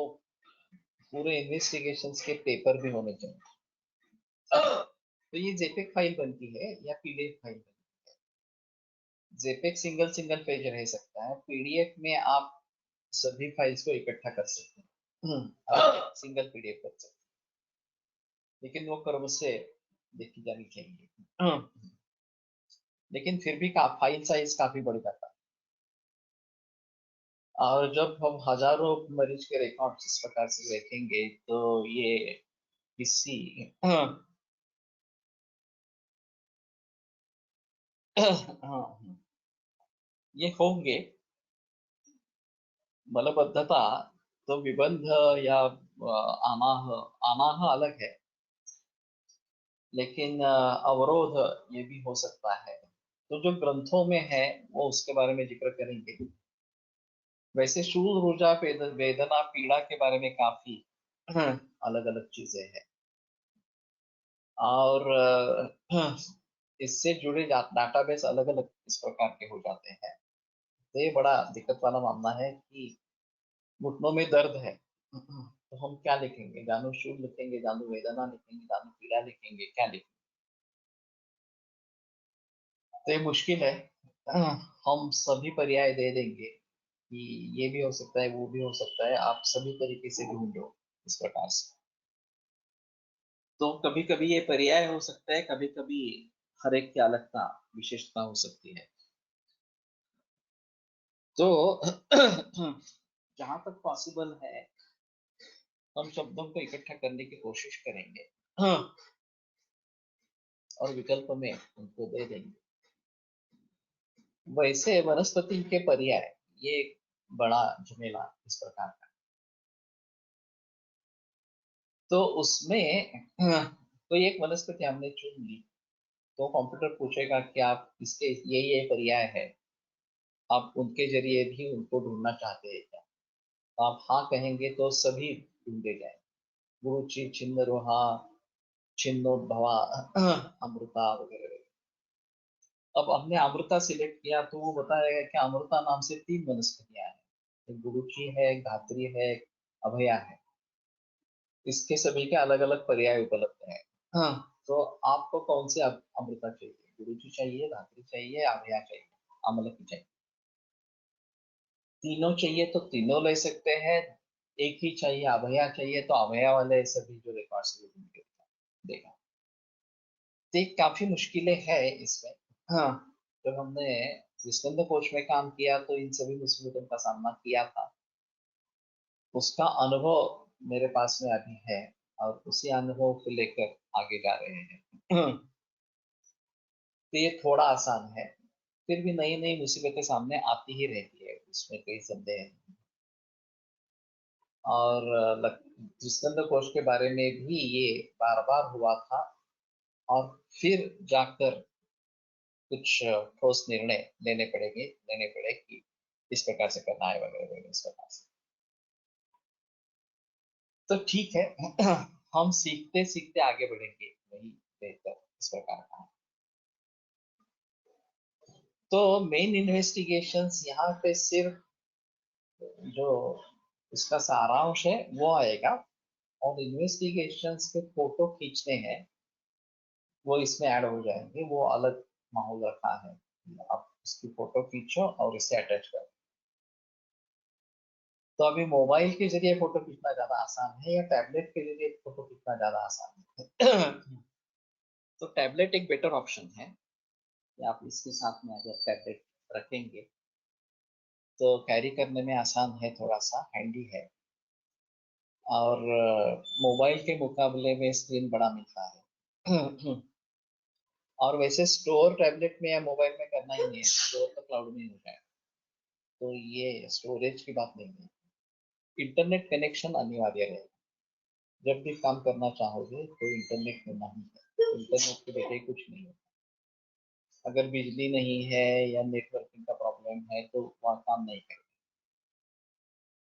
पूरे इन्वेस्टिगेशंस के पेपर भी होने चाहिए। तो ये जेपेग फाइल बनती है या पीडीएफ फाइल बनती है। जेपेग सिंगल सिंगल पेज रह सकता है, पीडीएफ में आप सभी फाइल्स को इकट्ठा कर सकते हैं, सिंगल पीडीएफ कर सकते हैं, लेकिन वो क्रम से देखी जानी चाहिए। लेकिन फिर भी फाइल साइज काफी बढ़ जाता है। और जब हम हजारों मरीज के रिकॉर्ड इस प्रकार से देखेंगे, तो ये किसी ये होंगे मलबद्धता, तो विबंध या आनाह आनाह अलग है, लेकिन अवरोध ये भी हो सकता है। तो जो ग्रंथों में है वो उसके बारे में जिक्र करेंगे। वैसे शूल रुजा वेदना पीड़ा के बारे में काफी अलग अलग चीजें हैं, और इससे जुड़े डाटाबेस अलग अलग इस प्रकार के हो जाते हैं। तो ये बड़ा दिक्कत वाला मामला है कि घुटनों में दर्द है, तो हम क्या लिखेंगे? जानू शूल लिखेंगे, जानू वेदना लिखेंगे, जानू पीड़ा लिखेंगे, क्या लिखेंगे? तो ये मुश्किल है। हम सभी पर्याय दे देंगे कि ये भी हो सकता है, वो भी हो सकता है, आप सभी तरीके से ढूंढो इस प्रकार से। तो कभी कभी ये पर्याय हो सकता है, कभी कभी हर एक की अलगता विशेषता हो सकती है। तो जहां तक पॉसिबल है हम शब्दों को इकट्ठा करने की कोशिश करेंगे। और विकल्प में उनको दे देंगे। वैसे वनस्पति के पर्याय, ये एक बड़ा झमेला इस प्रकार का। तो उसमें कोई एक वनस्पति हमने चुन ली, तो कंप्यूटर पूछेगा कि आप इसके ये पर्याय है, आप उनके जरिए भी उनको ढूंढना चाहते हैं क्या? तो आप हाँ कहेंगे तो सभी ढूंढे जाएंगे। गुरुचि, छिन्नरोहा, छिन्नोद्भवा, अमृता वगैरह। अब हमने अमृता सिलेक्ट किया तो वो बताएगा कि अमृता नाम से 3 वनस्पतियां हैं, एक गुरुचि है, एक धात्री है, एक अभया है। इसके सभी के अलग अलग पर्याय उपलब्ध हैं। हाँ, तो आपको कौन से अमृता चाहिए? गुरुचि चाहिए, धात्री चाहिए, अभया चाहिए, अमल की चाहिए? तीनों चाहिए तो तीनों ले सकते हैं। एक ही चाहिए, अभया चाहिए, तो अभया वाले सभी जो रिकॉर्ड्स देखा। तो काफी मुश्किलें हैं इसमें। हाँ, जब हमने विस्कंद कोश में काम किया तो इन सभी मुसीबतों का सामना किया था। उसका अनुभव मेरे पास में अभी है, और उसी अनुभव को लेकर आगे जा रहे हैं। तो ये थोड़ा आसान है, फिर भी नई नई मुसीबतें सामने आती ही रहती है, उसमें कोई संदेह नहीं। और जिस्कंद कोश के बारे में भी ये बार बार हुआ था, और फिर जाकर कुछ ठोस निर्णय लेने पड़े कि इस प्रकार से करना है वगैरह वगैरह, इस प्रकार से। तो ठीक है, हम सीखते सीखते आगे बढ़ेंगे, वही बेहतर इस प्रकार का। तो मेन इन्वेस्टिगेशंस यहाँ पे सिर्फ जो इसका सारांश है वो आएगा, और इन्वेस्टिगेशंस के फोटो खींचने हैं वो इसमें ऐड हो जाएंगे, वो अलग माहौल रखा है। आप उसकी फोटो खींचो और इसे अटैच करो। तो अभी मोबाइल के जरिए फोटो खींचना ज्यादा आसान है या टैबलेट के जरिए फोटो खींचना ज्यादा आसान है? तो टैबलेट एक बेटर ऑप्शन है कि आप इसके साथ में अगर टैबलेट रखेंगे तो कैरी करने में आसान है, थोड़ा सा हैंडी है, और मोबाइल के मुकाबले में स्क्रीन बड़ा मिलता है। और वैसे स्टोर टैबलेट में या मोबाइल में करना ही नहीं है, स्टोर तो क्लाउड में ही होता है, तो ये स्टोरेज की बात नहीं है। इंटरनेट कनेक्शन अनिवार्य है, जब भी काम करना चाहोगे तो इंटरनेट होना ही है, इंटरनेट के बगैर कुछ नहीं है। अगर बिजली नहीं है या नेटवर्किंग का प्रॉब्लम है तो वहाँ काम नहीं करेगा।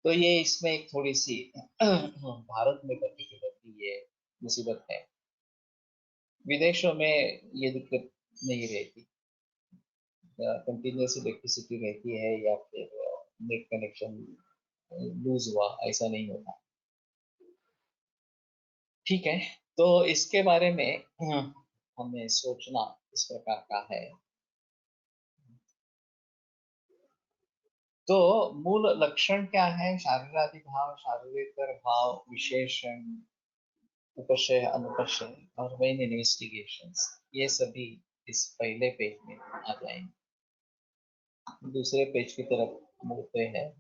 तो ये इसमें एक थोड़ी सी भारत में पर्टिकुलरली ये मुसीबत है। विदेशों में ये दिक्कत नहीं रहती, कंटिन्यूस इलेक्ट्रिसिटी रहती है, या फिर नेट कनेक्शन लूज हुआ, ऐसा नहीं होता। ठीक है, तो इसके बारे में हमें सोचना इस प्रकार का है। तो मूल लक्षण क्या है? शारीरादि भाव, शारीरेतर भाव, विशेषण, उपशय, अनुपशय और मेन इन्वेस्टिगेशंस, ये सभी इस पहले पेज में आ जाएंगे। दूसरे पेज की तरफ मुड़ते हैं।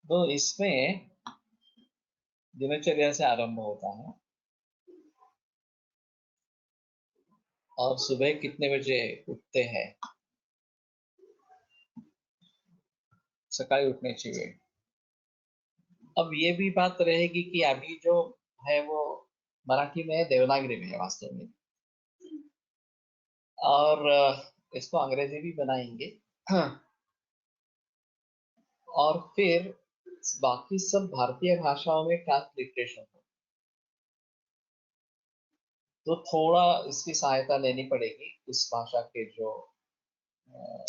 तो इसमें दिनचर्या से आरंभ होता है, और सुबह कितने बजे उठते हैं, सकाळी उठने चाहिए। अब ये भी बात रहेगी कि अभी जो है वो मराठी में देवनागरी में है वास्तव में, और इसको अंग्रेजी भी बनाएंगे। और फिर बाकी सब भारतीय भाषाओं में ट्रांसलिटरेशन हो। तो थोड़ा इसकी सहायता लेनी पड़ेगी उस भाषा के जो अ,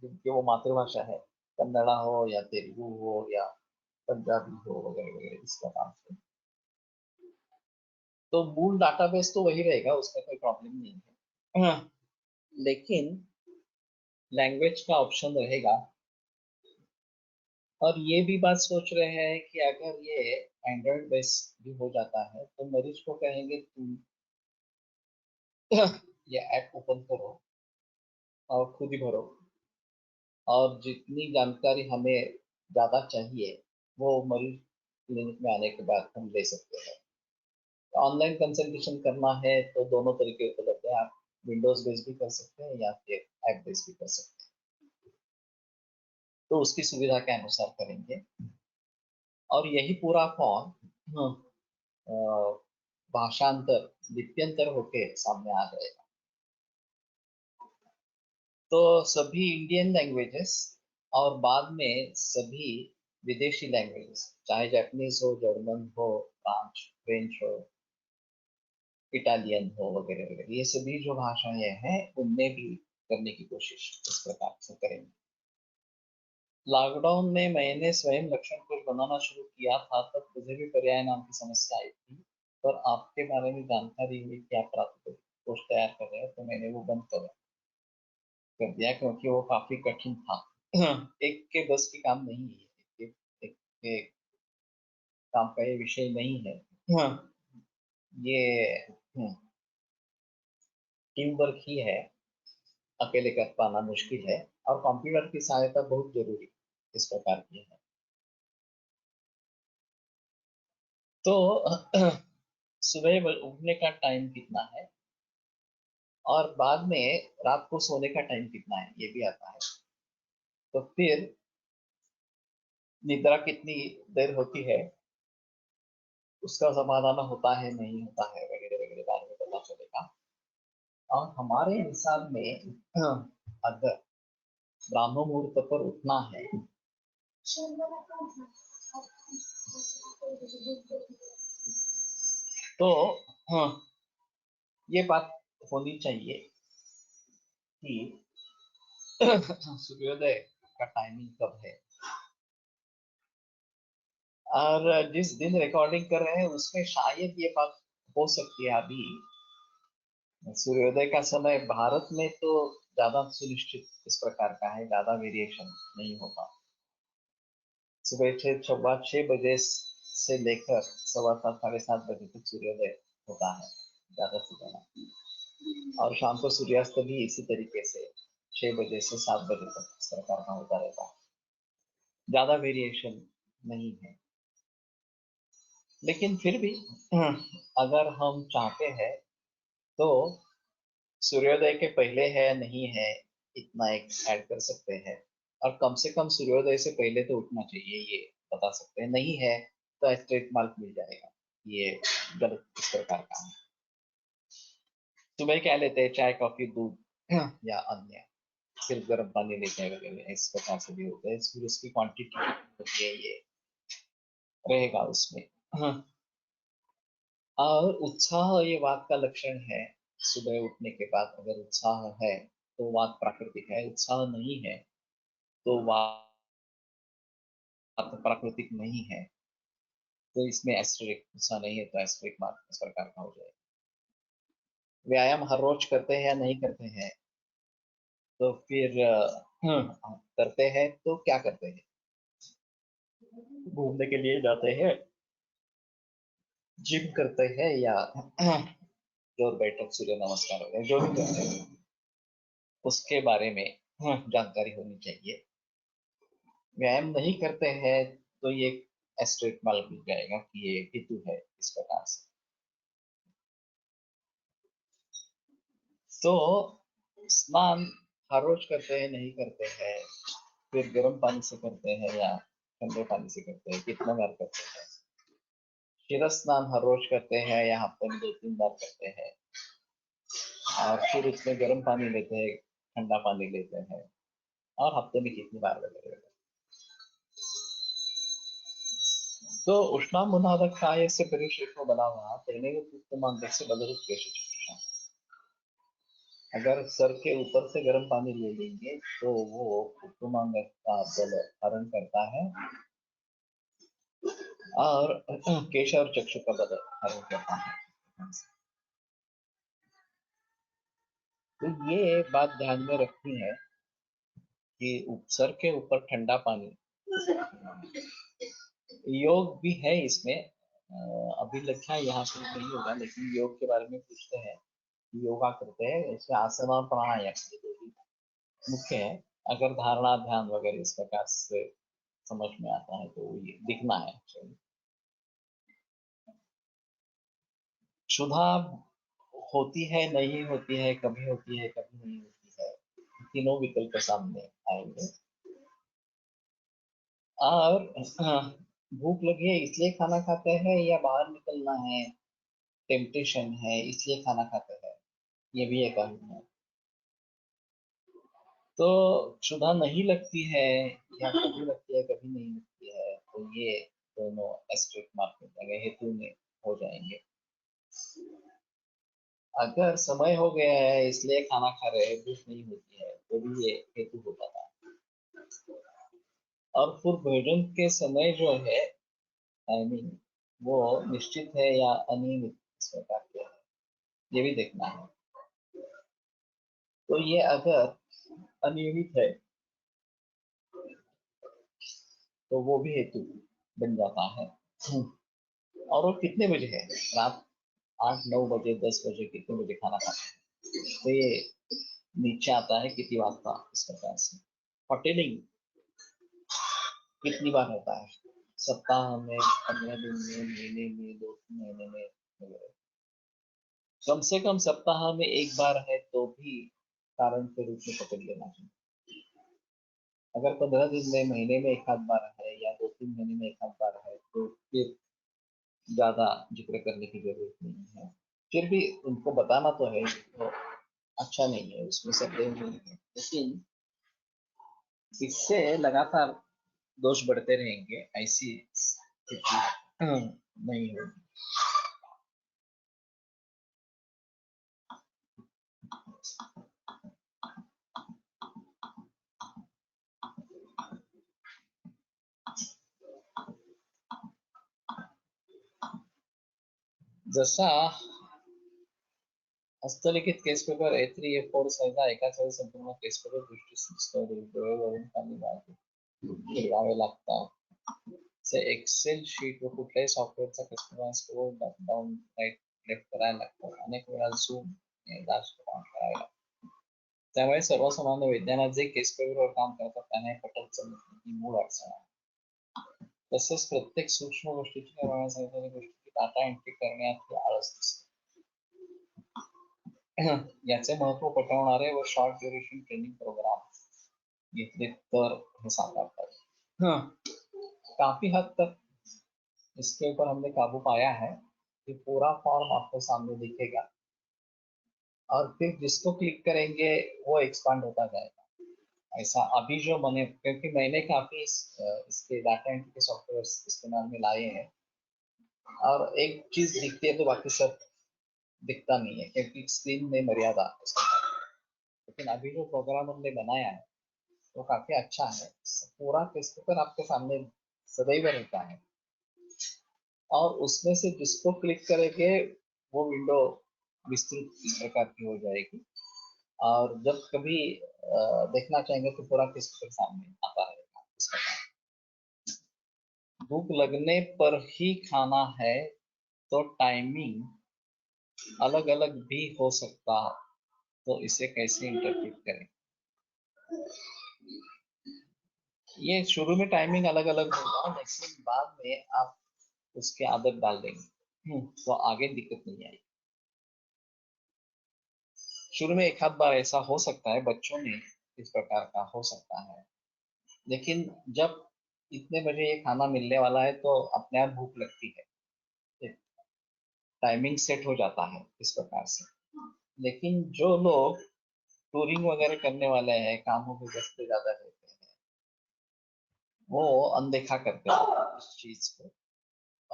जिनकी वो मातृभाषा है, कन्नड़ा हो या तेलुगु हो या पंजाबी हो वगैरह वगैरह इस प्रकार से। तो मूल डाटाबेस तो वही रहेगा, उसमें कोई प्रॉब्लम नहीं है। लेकिन लैंग्वेज का ऑप्शन रहेगा। और ये भी बात सोच रहे हैं कि अगर ये एंड्रॉइड बेस भी हो जाता है तो मरीज को कहेंगे तुम ये ऐप ओपन करो और खुद ही भरो, और जितनी जानकारी हमें ज़्यादा चाहिए वो मरीज क्लिनिक में आने के बाद हम ले सकते हैं। ऑनलाइन कंसल्टेशन करना है तो दोनों तरीके उपलब्ध है, आप विंडोज बेस भी कर सकते हैं या फिर ऐप बेस भी कर सकते हैं, तो उसकी सुविधा के अनुसार करेंगे। और यही पूरा फॉर्म भाषांतर लिप्यंतर होके सामने आ जाएगा। तो सभी इंडियन लैंग्वेजेस और बाद में सभी विदेशी लैंग्वेजेस, चाहे जापानीज हो, जर्मन हो, फ्रेंच हो, इटालियन हो वगैरह वगैरह, ये सभी जो भाषाएं हैं उनमें भी करने की कोशिश इस प्रकार से करेंगे। लॉकडाउन में मैंने स्वयं लक्षण कोश बनाना शुरू किया था, तब मुझे भी पर्याय नाम की समस्या आई थी, पर आपके बारे में जानकारी हुई कि आप प्राकृतिक कोश तैयार कर रहे हैं तो मैंने वो बंद कर दिया, क्योंकि वो काफी कठिन था। एक के बस की काम नहीं है, एक के काम का ये विषय नहीं है। ये टीम वर्क ही है, अकेले कर पाना मुश्किल है, और कंप्यूटर की सहायता बहुत जरूरी इस प्रकार की है। तो सुबह उठने का टाइम कितना है और बाद में रात को सोने का टाइम कितना है ये भी आता है। तो फिर निद्रा कितनी देर होती है, उसका समाधान होता है नहीं होता है वगैरह वगैरह बाद में पता चलेगा। और हमारे हिसाब में अगर ब्राह्मण मुहूर्त पर उठना है तो हाँ, ये बात होनी चाहिए कि सूर्योदय का टाइमिंग कब है। और जिस दिन रिकॉर्डिंग कर रहे हैं उसमें शायद ये बात हो सकती है। अभी सूर्योदय का समय भारत में तो ज्यादा सुनिश्चित इस प्रकार का है, ज्यादा वेरिएशन नहीं होता। सुबह 6 6:15 से लेकर 7:15 7:30 बजे तक सूर्योदय होता है ज्यादा से ज्यादा, और शाम को सूर्यास्त भी इसी तरीके से 6 बजे से 7 बजे तक इस प्रकार का होता रहता है, ज्यादा वेरिएशन नहीं है। लेकिन फिर भी अगर हम चाहते हैं तो सूर्योदय के पहले है नहीं है इतना एक ऐड कर सकते हैं, और कम से कम सूर्योदय से पहले तो उठना चाहिए ये बता सकते हैं, नहीं है तो स्ट्रेट मार्क मिल जाएगा, ये गलत इस प्रकार का है। सुबह क्या लेते हैं, चाय कॉफी दूध या अन्य, सिर्फ गर्म पानी लेते हैं वगैरह, इस प्रकार से भी होता है। फिर उसकी क्वांटिटी होती है ये रहेगा उसमें। और उत्साह ये वात का लक्षण है। सुबह उठने के बाद अगर उत्साह है तो वात प्राकृतिक है, उत्साह नहीं है तो वात प्राकृतिक नहीं है। तो इसमें एस्टेरिक उत्साह नहीं है तो एस्टेरिक मार्क इस प्रकार का हो जाएगा। व्यायाम हर रोज करते हैं या नहीं करते हैं, तो फिर करते हैं तो क्या करते हैं, घूमने के लिए जाते हैं, जिम करते हैं, या जोर बैठक सूर्य नमस्कार वगैरह जो भी करते हैं उसके बारे में जानकारी होनी चाहिए। व्यायाम नहीं करते हैं तो ये एस्ट्रेट मार्क मिल जाएगा कि ये हेतु है इस प्रकार से। तो स्नान हर रोज करते हैं नहीं करते हैं, फिर गर्म पानी से करते हैं या ठंडे पानी से करते हैं, कितना बार करते हैं, शिर स्नान हर रोज करते हैं या हफ्ते में 2 3 बार करते हैं, और फिर उसमें गर्म पानी लेते हैं ठंडा पानी लेते हैं, और हफ्ते में कितनी बार वगैरह। तो उष्णामुदादककायस्य परिश्रेष्ठो बलावः तेनैव पुष्पमार्गस्य बलरुत्केशः। अगर सर के ऊपर से गर्म पानी ले लेंगे तो वो पुष्पमार्ग का बल हरण करता है और केश और चक्षु का बल हरण करता है। तो ये बात ध्यान में रखनी है कि सर के ऊपर ठंडा पानी, योग भी है इसमें, अभिलक्षा यहाँ पे नहीं होगा, लेकिन योग के बारे में पूछते हैं। योगा करते हैं इसमें आसन और प्राणायाम मुख्य है। अगर धारणा ध्यान वगैरह इस प्रकार से समझ में आता है तो ये दिखना है। क्षुधा होती है, नहीं होती है, कभी होती है कभी नहीं होती है, तीनों विकल्प सामने आएंगे। और भूख लगी है इसलिए खाना खाते हैं या बाहर निकलना है, टेम्पटेशन है इसलिए खाना खाते हैं, ये भी एक अहम है। तो क्षुधा नहीं लगती है या कभी लगती है कभी नहीं लगती है, तो ये दोनों एस्ट्रिक मार्क में जाएंगे, हेतु में हो जाएंगे। अगर समय हो गया है इसलिए खाना खा रहे हैं, भूख नहीं होती है, तो भी ये हेतु होता था। और फिर भोजन के समय जो है टाइमिंग, वो निश्चित है या अनियमित इस प्रकार के है, ये भी देखना है। तो ये अगर अनियमित है तो वो भी हेतु बन जाता है। और वो कितने बजे है, रात 8 9 बजे 10 बजे, कितने बजे खाना खाते हैं, तो ये नीचे आता है कितनी वास्ता इस प्रकार से। होटेलिंग कितनी बार होता है, सप्ताह में, 15 दिन में, महीने में, 2 3 महीने में वगैरह। कम से कम सप्ताह में एक बार है तो भी कारण के रूप में पकड़ लेना चाहिए। अगर 15 दिन में, महीने में एक आध बार है या 2 3 महीने में एक आध बार है तो फिर ज्यादा जिक्र करने की जरूरत नहीं है। फिर भी उनको बताना तो है, तो अच्छा नहीं है, उसमें संदेह नहीं है, लेकिन इससे लगातार दोष बढ़ते रहेंगे, ऐसी स्थिति नहीं होगी। जसा हस्तलिखित केस पेपर A3 A4 सहसा एकाच वेळी संपूर्ण केस पेपर डोळ्यावरून पाणी फिरवावे लागतात. से एक्सेल शीट व कुठल्याही सॉफ्टवेअरचा कस्टमाइज करून डाऊन राईट लेफ्ट करायला लागतं. अनेक वेळा झूम करायला लागतं. त्यामुळे सर्वसामान्य विज्ञानात जे केस पेपरवर काम करतात त्यांना हे पटत चालत ही मूळ अडचण आहे. तसेच प्रत्येक सूक्ष्म गोष्टीची निर्माण सांगितलेल्या गोष्टी डाटा एंट्री करण्यात आळस दिसतो. याचे महत्व पटवणारे व शॉर्ट ड्युरेशन ट्रेनिंग प्रोग्राम घेतले तर हे साकारतात. काफी हद तक इसके ऊपर हमने काबू पाया है कि पूरा फॉर्म आपको सामने दिखेगा और फिर जिसको क्लिक करेंगे वो एक्सपांड होता जाएगा। ऐसा अभी जो मैंने, क्योंकि मैंने काफी इसके डाटा एंट्री के सॉफ्टवेयर इस्तेमाल में लाए हैं और एक चीज दिखती है तो बाकी सब दिखता नहीं है क्योंकि स्क्रीन में मर्यादा है। लेकिन अभी जो प्रोग्राम हमने बनाया है वो काफी अच्छा है, पूरा पेपर आपके सामने सदैव रहता है और उसमें से जिसको क्लिक करेंगे वो विंडो विस्तृत इस प्रकार की हो जाएगी और जब कभी देखना चाहेंगे तो पूरा पेपर सामने आता रहेगा इस प्रकार। भूख लगने पर ही खाना है तो टाइमिंग अलग अलग भी हो सकता, तो इसे कैसे इंटरप्रेट करें। ये शुरू में टाइमिंग अलग अलग होगा, लेकिन बाद में आप उसके आदत डाल देंगे तो आगे दिक्कत नहीं आएगी। शुरू में एक आध बार ऐसा हो सकता है, बच्चों में इस प्रकार का हो सकता है, लेकिन जब इतने बजे ये खाना मिलने वाला है तो अपने आप भूख लगती है, टाइमिंग सेट हो जाता है इस प्रकार से। लेकिन जो लोग टूरिंग वगैरह करने वाले हैं, कामों के व्यस्त ज्यादा रहते हैं, वो अनदेखा करते हैं इस चीज को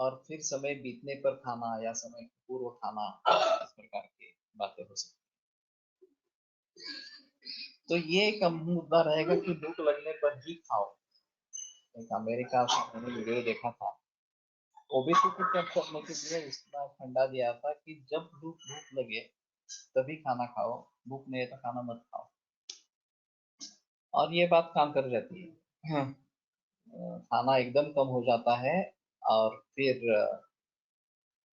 और फिर समय बीतने पर खाना या समय पूर्व खाना, इस प्रकार की बातें हो सकती हैं। तो ये एक मुद्दा रहेगा कि भूख लगने पर ही खाओ। एक अमेरिका से मैंने वीडियो देखा था, ओबेसिटी कम करने के लिए उसका फंडा दिया था कि जब भूख लगे तभी खाना खाओ, भूख नहीं है तो खाना मत खाओ। और ये बात काम कर जाती है। खाना एकदम कम हो जाता है और फिर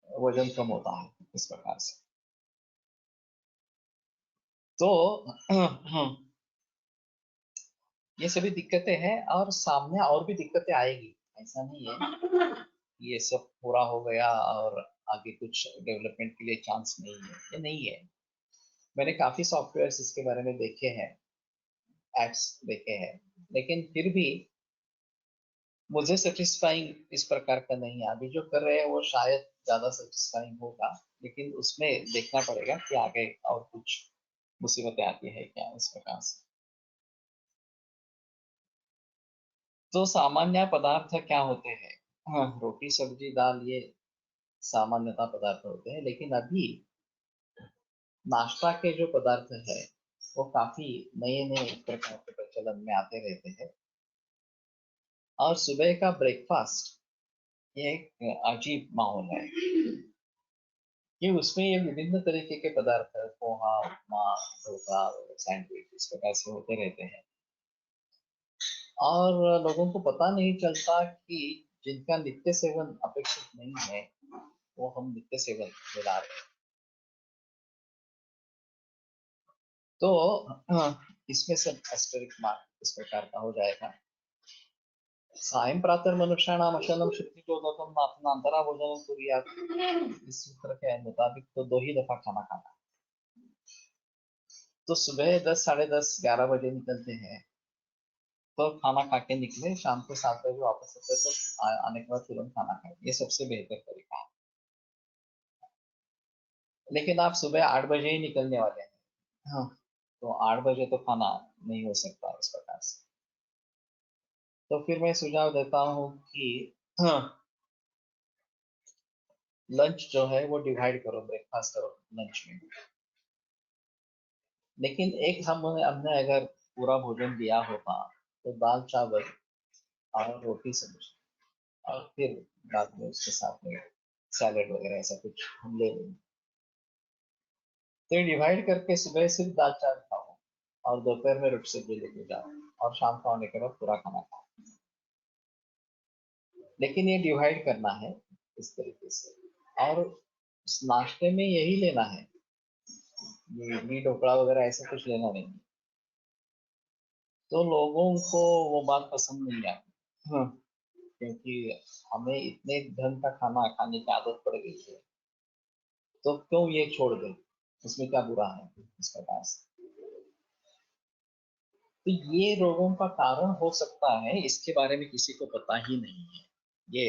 वजन कम होता है इस प्रकार से। तो ये सभी दिक्कतें हैं और सामने और भी दिक्कतें आएगी। ऐसा नहीं है ये सब पूरा हो गया और आगे कुछ डेवलपमेंट के लिए चांस नहीं है, ये नहीं है। मैंने काफी सॉफ्टवेयर इसके बारे में देखे हैं, एप्स देखे हैं, लेकिन फिर भी मुझे सेटिस्फाइंग इस प्रकार का नहीं है। अभी जो कर रहे हैं वो शायद ज्यादा सेटिस्फाइंग होगा, लेकिन उसमें देखना पड़ेगा कि आगे और कुछ मुसीबतें आती है क्या इस प्रकार से। तो सामान्य पदार्थ क्या होते हैं? हाँ, रोटी सब्जी दाल ये सामान्यता पदार्थ होते हैं, लेकिन अभी नाश्ता के जो पदार्थ है वो काफी नए नए प्रकार के प्रचलन में आते रहते हैं। और सुबह का ब्रेकफास्ट ये एक अजीब माहौल है कि उसमें ये विभिन्न तरीके के पदार्थ है, पोहा उपमा ढोकला सैंडविच इस प्रकार से होते रहते हैं। और लोगों को पता नहीं चलता कि जिनका नित्य सेवन अपेक्षित नहीं है वो हम नित्य सेवन मिला रहे हैं। तो इसमें से एस्टेरिक मार्क इस प्रकार का हो जाएगा। सायं प्रातर्मनुष्याणाम् अशनं शुक्तिचोदकं नाथनान्तरा भोजनं कुर्यात्। इस सूत्र के मुताबिक तो 2 ही दफा खाना खाना। तो सुबह 10 साढ़े 10 11 बजे निकलते हैं तो खाना खा के निकले, शाम को 7 बजे वापस आते तो आने के बाद तुरंत खाना खाए, ये सबसे बेहतर तरीका है। लेकिन आप सुबह 8 बजे ही निकलने वाले हैं, हाँ, तो 8 बजे तो खाना नहीं हो सकता इस प्रकार से। तो फिर मैं सुझाव देता हूँ कि हाँ, लंच जो है वो डिवाइड करो, ब्रेकफास्ट और लंच में। लेकिन एक हमने अगर पूरा भोजन दिया होता तो दाल चावल और रोटी सब्जी और फिर बाद में उसके साथ में सैलेड वगैरह ऐसा कुछ हम ले लेंगे। तो डिवाइड करके सुबह सिर्फ दाल चावल खाओ और दोपहर में रोटी सब्जी लेके जाओ और शाम को आने के बाद पूरा खाना खाओ। लेकिन ये डिवाइड करना है इस तरीके से। और उस नाश्ते में यही लेना है, ये इडली ढोकला वगैरह ऐसा कुछ लेना नहीं। तो लोगों को वो बात पसंद नहीं आती, हाँ, क्योंकि हमें इतने ढंग का खाना खाने की आदत पड़ गई है, तो क्यों ये छोड़ दें, इसमें क्या बुरा है इस प्रकार से। तो ये रोगों का कारण हो सकता है, इसके बारे में किसी को पता ही नहीं है, ये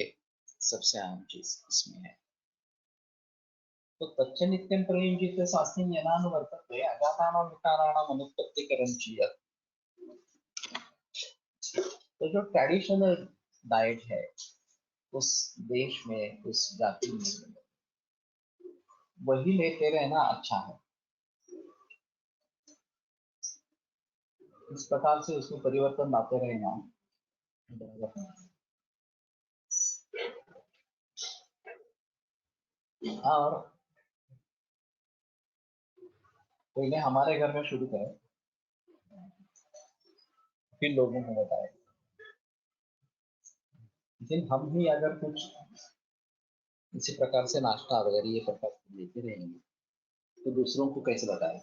सबसे अहम चीज इसमें है। तो तच्च नित्यं प्रयुज्यते शास्त्रं येनानुवर्तते अजातानां विकाराणाम् अनुत्पत्तिकरं चीयत्। तो जो ट्रेडिशनल डाइट है उस देश में उस जाति में वही लेते रहना अच्छा है। इस प्रकार से उसमें परिवर्तन लाते रहना बराबर है। और पहले हमारे घर में शुरू करें, फिर लोगों को बताएं। लेकिन हम भी अगर कुछ इसी प्रकार से नाश्ता वगैरह ये प्रकार से लेते रहेंगे तो दूसरों को कैसे बताएं।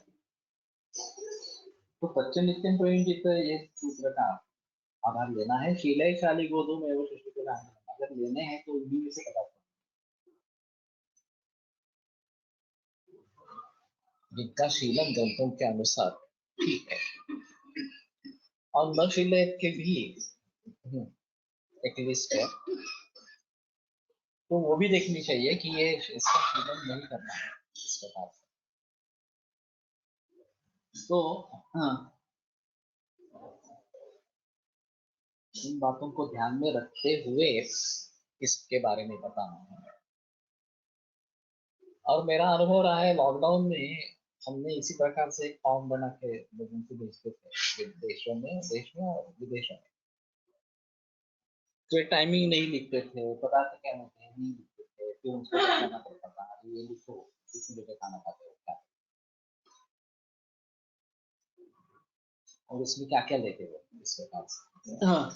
तो पच्च नित्यं प्रयुज्यते ये सूत्र का आधार लेना है। शीलशाली गोधूम एवं सृष्टि अगर लेने हैं तो उन्हीं में से पता जिनका शीलन ग्रंथों के अनुसार ठीक है, और न शीले के भी एक लिस्ट है, तो वो भी देखनी चाहिए कि ये इसका शीलन नहीं करना है इस प्रकार से। तो हाँ, इन बातों को ध्यान में रखते हुए इसके बारे में बताना है। और मेरा अनुभव रहा है लॉकडाउन में हमने इसी प्रकार से एक फॉर्म बना के लोगों को भेजते थे देश में और विदेशों में। तो टाइमिंग नहीं लिखते थे, पदार्थ क्या होते हैं नहीं लिखते थे, फिर उनको बताना पड़ता था ये लिखो किसी जगह खाना खाते हो क्या, और उसमें क्या क्या लेते हो इस प्रकार से। हाँ,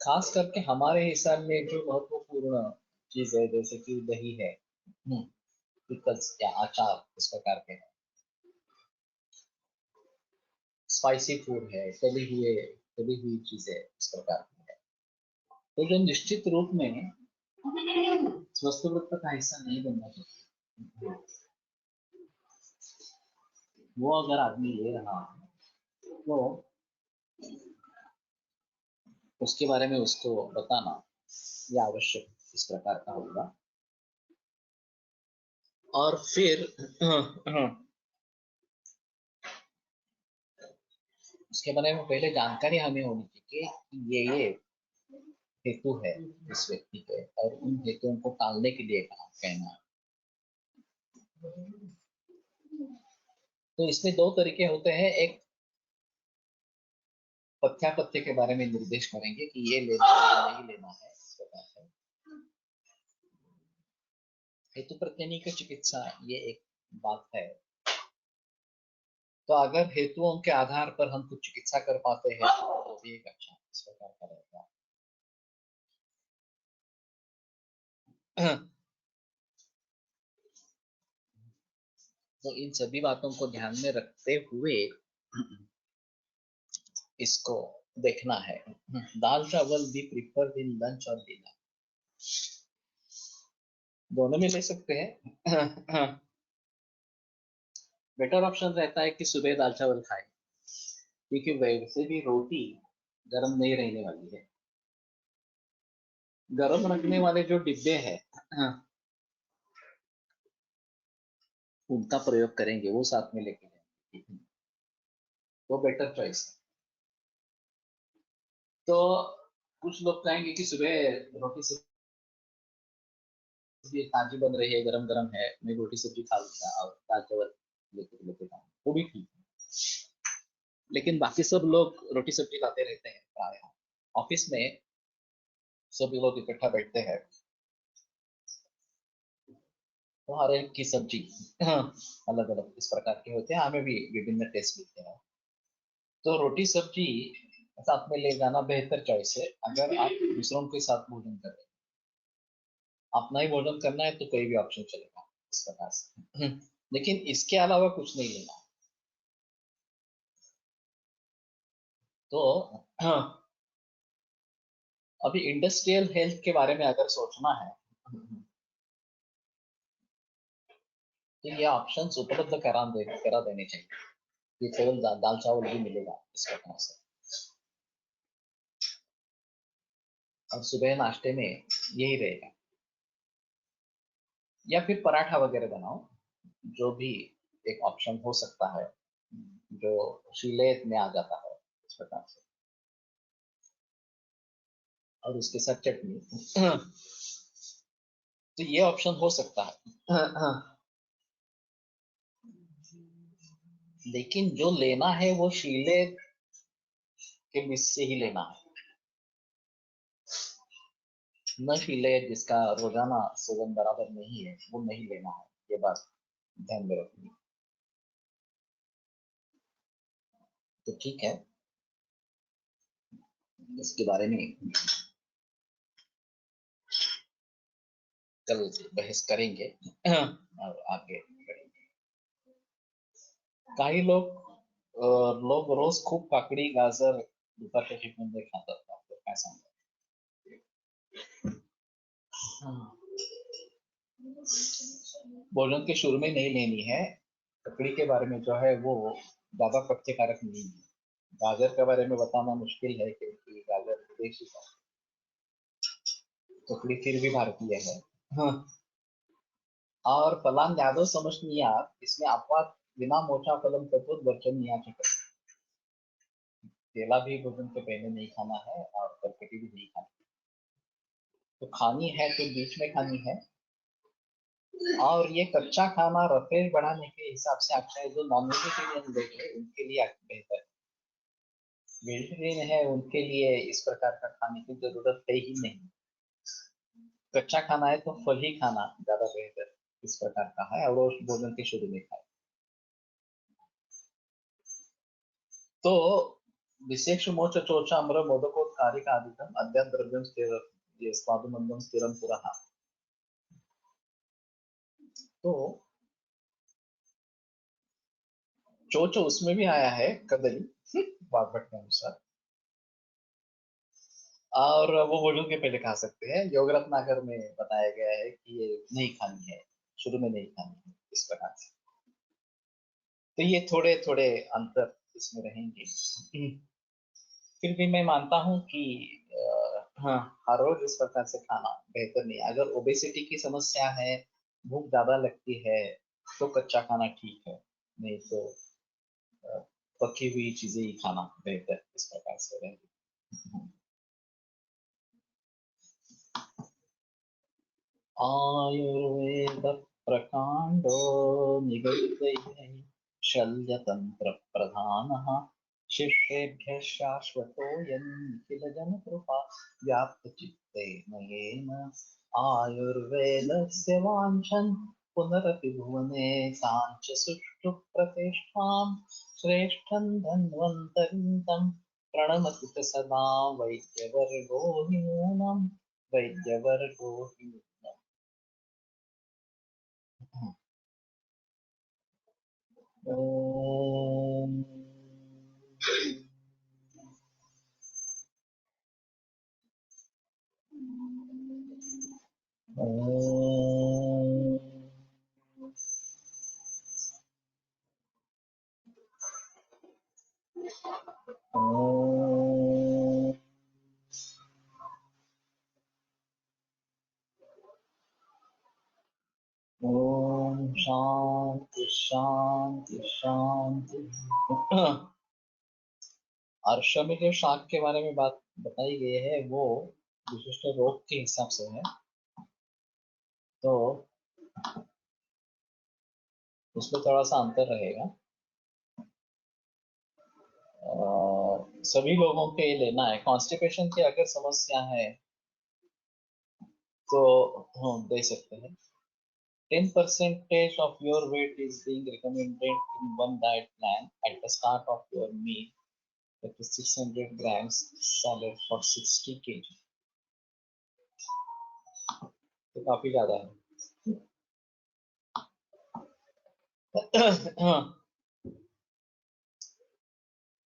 खास करके हमारे हिसाब में जो महत्वपूर्ण चीज है जैसे कि दही है, पिकल्स या अचार इस प्रकार के हैं, स्पाइसी फूड है, तली हुई चीजें इस प्रकार की है, तो जो निश्चित रूप में स्वस्थ वृत्त का हिस्सा नहीं बनना चाहिए, वो अगर आदमी ले रहा है तो उसके बारे में उसको बताना ये आवश्यक इस प्रकार का होगा। और फिर उसके बारे में पहले जानकारी हमें होनी चाहिए कि ये हेतु है इस व्यक्ति के, और उन हेतुओं को टालने के लिए कहा कहना है। तो इसमें दो तरीके होते हैं, एक पथ्यापथ्य के बारे में निर्देश करेंगे कि ये लेना है नहीं लेना है इस प्रकार से। हेतु प्रत्यनिक चिकित्सा ये एक बात है, तो अगर हेतुओं के आधार पर हम कुछ चिकित्सा कर पाते हैं तो भी एक अच्छा इस प्रकार का रहेगा। तो इन सभी बातों को ध्यान में रखते हुए इसको देखना है। दाल चावल भी प्रिफर इन लंच और डिनर, दोनों में ले सकते हैं। बेटर ऑप्शन रहता है कि सुबह दाल चावल खाएं, क्योंकि वैसे भी रोटी गर्म नहीं रहने वाली है। गर्म रखने वाले जो डिब्बे हैं उनका प्रयोग करेंगे, वो साथ में लेके जाएंगे, वो बेटर चॉइस है। तो कुछ लोग कहेंगे कि सुबह रोटी सब्जी ताजी बन रही है, गरम गरम है, मैं रोटी सब्जी खा लूंगा और दाल चावल लेके लेके जाऊंगा, वो भी ठीक है। लेकिन बाकी सब लोग रोटी सब्जी खाते रहते हैं प्राय, ऑफिस में सभी लोग इकट्ठा बैठते हैं तो हर एक की सब्जी अलग अलग इस प्रकार के होते हैं, हमें भी विभिन्न टेस्ट मिलते हैं। तो रोटी सब्जी साथ में ले जाना बेहतर चॉइस है अगर आप दूसरों के साथ भोजन कर रहे हैं। अपना ही भोजन करना है तो कोई भी ऑप्शन चलेगा इस प्रकार से। लेकिन इसके अलावा कुछ नहीं लेना। तो अभी इंडस्ट्रियल हेल्थ के बारे में अगर सोचना है तो ये ऑप्शंस उपलब्ध करा देने चाहिए कि केवल दाल चावल भी मिलेगा इस प्रकार से, और सुबह नाश्ते में यही रहेगा, या फिर पराठा वगैरह बनाओ, जो भी एक ऑप्शन हो सकता है जो शीलेत में आ जाता है इस प्रकार से, और उसके साथ चटनी। तो ये ऑप्शन हो सकता है। लेकिन जो लेना है वो शीले के बीच से ही लेना है, न शीले जिसका रोजाना सेवन बराबर नहीं है वो नहीं लेना है, ये बात ध्यान में रखनी। तो ठीक है, इसके बारे में कल बहस करेंगे और आगे बढ़ेंगे। काही लोग रोज खूप काकडी गाजर दुपारच्या टिफिन मध्ये खातात, आपलं काय सांगतात? भोजन के शुरू में नहीं लेनी है, ककड़ी के बारे में जो है वो ज्यादा पथ्यकारक नहीं है। गाजर के बारे में बताना मुश्किल है क्योंकि गाजर विदेशी है, ककड़ी फिर भी भारतीय है। हाँ। और फलान यादव समजनीय, इसमें अपवाद विना मोठा फलम तत्व वर्चनीयाचे करते, केला भी भोजन के पहले नहीं खाना है और करकटी भी नहीं खानी। तो खानी है तो बीच में खानी है। और ये कच्चा खाना रफेज बढ़ाने के हिसाब से अच्छा है। जो नॉन वेजिटेरियन लोग हैं उनके लिए बेहतर, वेजिटेरियन है उनके लिए इस प्रकार का खाने की जरूरत है ही नहीं। कच्चा खाना है तो फल ही खाना ज्यादा बेहतर इस प्रकार का है, और उस भोजन के शुरू में खाए। तो विशेषमोच चोचाम्र मोदकोत्कारिकादिकम् अद्य द्रव्यं स्थिर ये स्वादुमंदम स्थिरम पुरः। तो चोचो उसमें भी आया है कदली वाग्भट के अनुसार, और वो भोजन के पहले खा सकते हैं। योग रत्नाकर में बताया गया है कि ये नहीं खानी है, शुरू में नहीं खानी है, इस प्रकार से। तो ये थोड़े थोड़े अंतर इसमें रहेंगे। फिर भी मैं मानता हूँ कि हाँ, हर रोज इस प्रकार से खाना बेहतर नहीं है। अगर ओबेसिटी की समस्या है, भूख ज्यादा लगती है, तो कच्चा खाना ठीक है, नहीं तो अ, पकी हुई चीजें ही खाना बेहतर इस प्रकार से रहेगी। आयुर्वेद प्रकांडो निगदितैः शल्यतंत्र प्रधानः शिष्येभ्यः शाश्वतोऽयं निखिलजनकृपा व्याप्तचित्तेन येन आयुर्वेदस्य वाञ्छन् पुनरपि भुवने साञ्च सुष्ठु प्रतिष्ठां श्रेष्ठं धन्वन्तरिं तं प्रणमति च सदा वैद्यवर्गो हि नूनम् वैद्यवर्गो हि ओम ओम ओम ओम शांति शांति शांति। अर्श में जो शाख के बारे में बात बताई गई है वो विशिष्ट रोग के हिसाब से है, तो उसमें थोड़ा सा अंतर रहेगा। सभी लोगों के लेना है। कॉन्स्टिपेशन की अगर समस्या है तो हम दे सकते हैं। 10% of your weight is being recommended in one diet plan at the start of your meal. That is 600 grams salad for 60 kg. तो काफी ज्यादा है।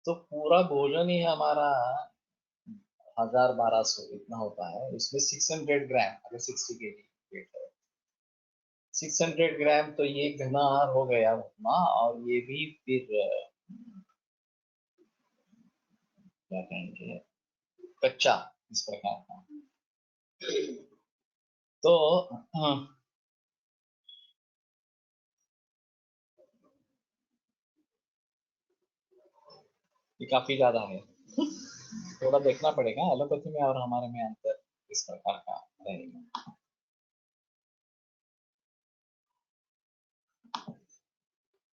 तो पूरा भोजन ही हमारा 1000-1200 इतना होता है, उसमें 600 ग्राम, अगर 60 kg वेट है, 600 ग्राम तो ये घना आहार हो गया उतना। और ये भी फिर क्या कहेंगे, कच्चा इस प्रकार का। तो ये काफी ज्यादा है। थोड़ा देखना पड़ेगा एलोपैथी में और हमारे में अंतर इस प्रकार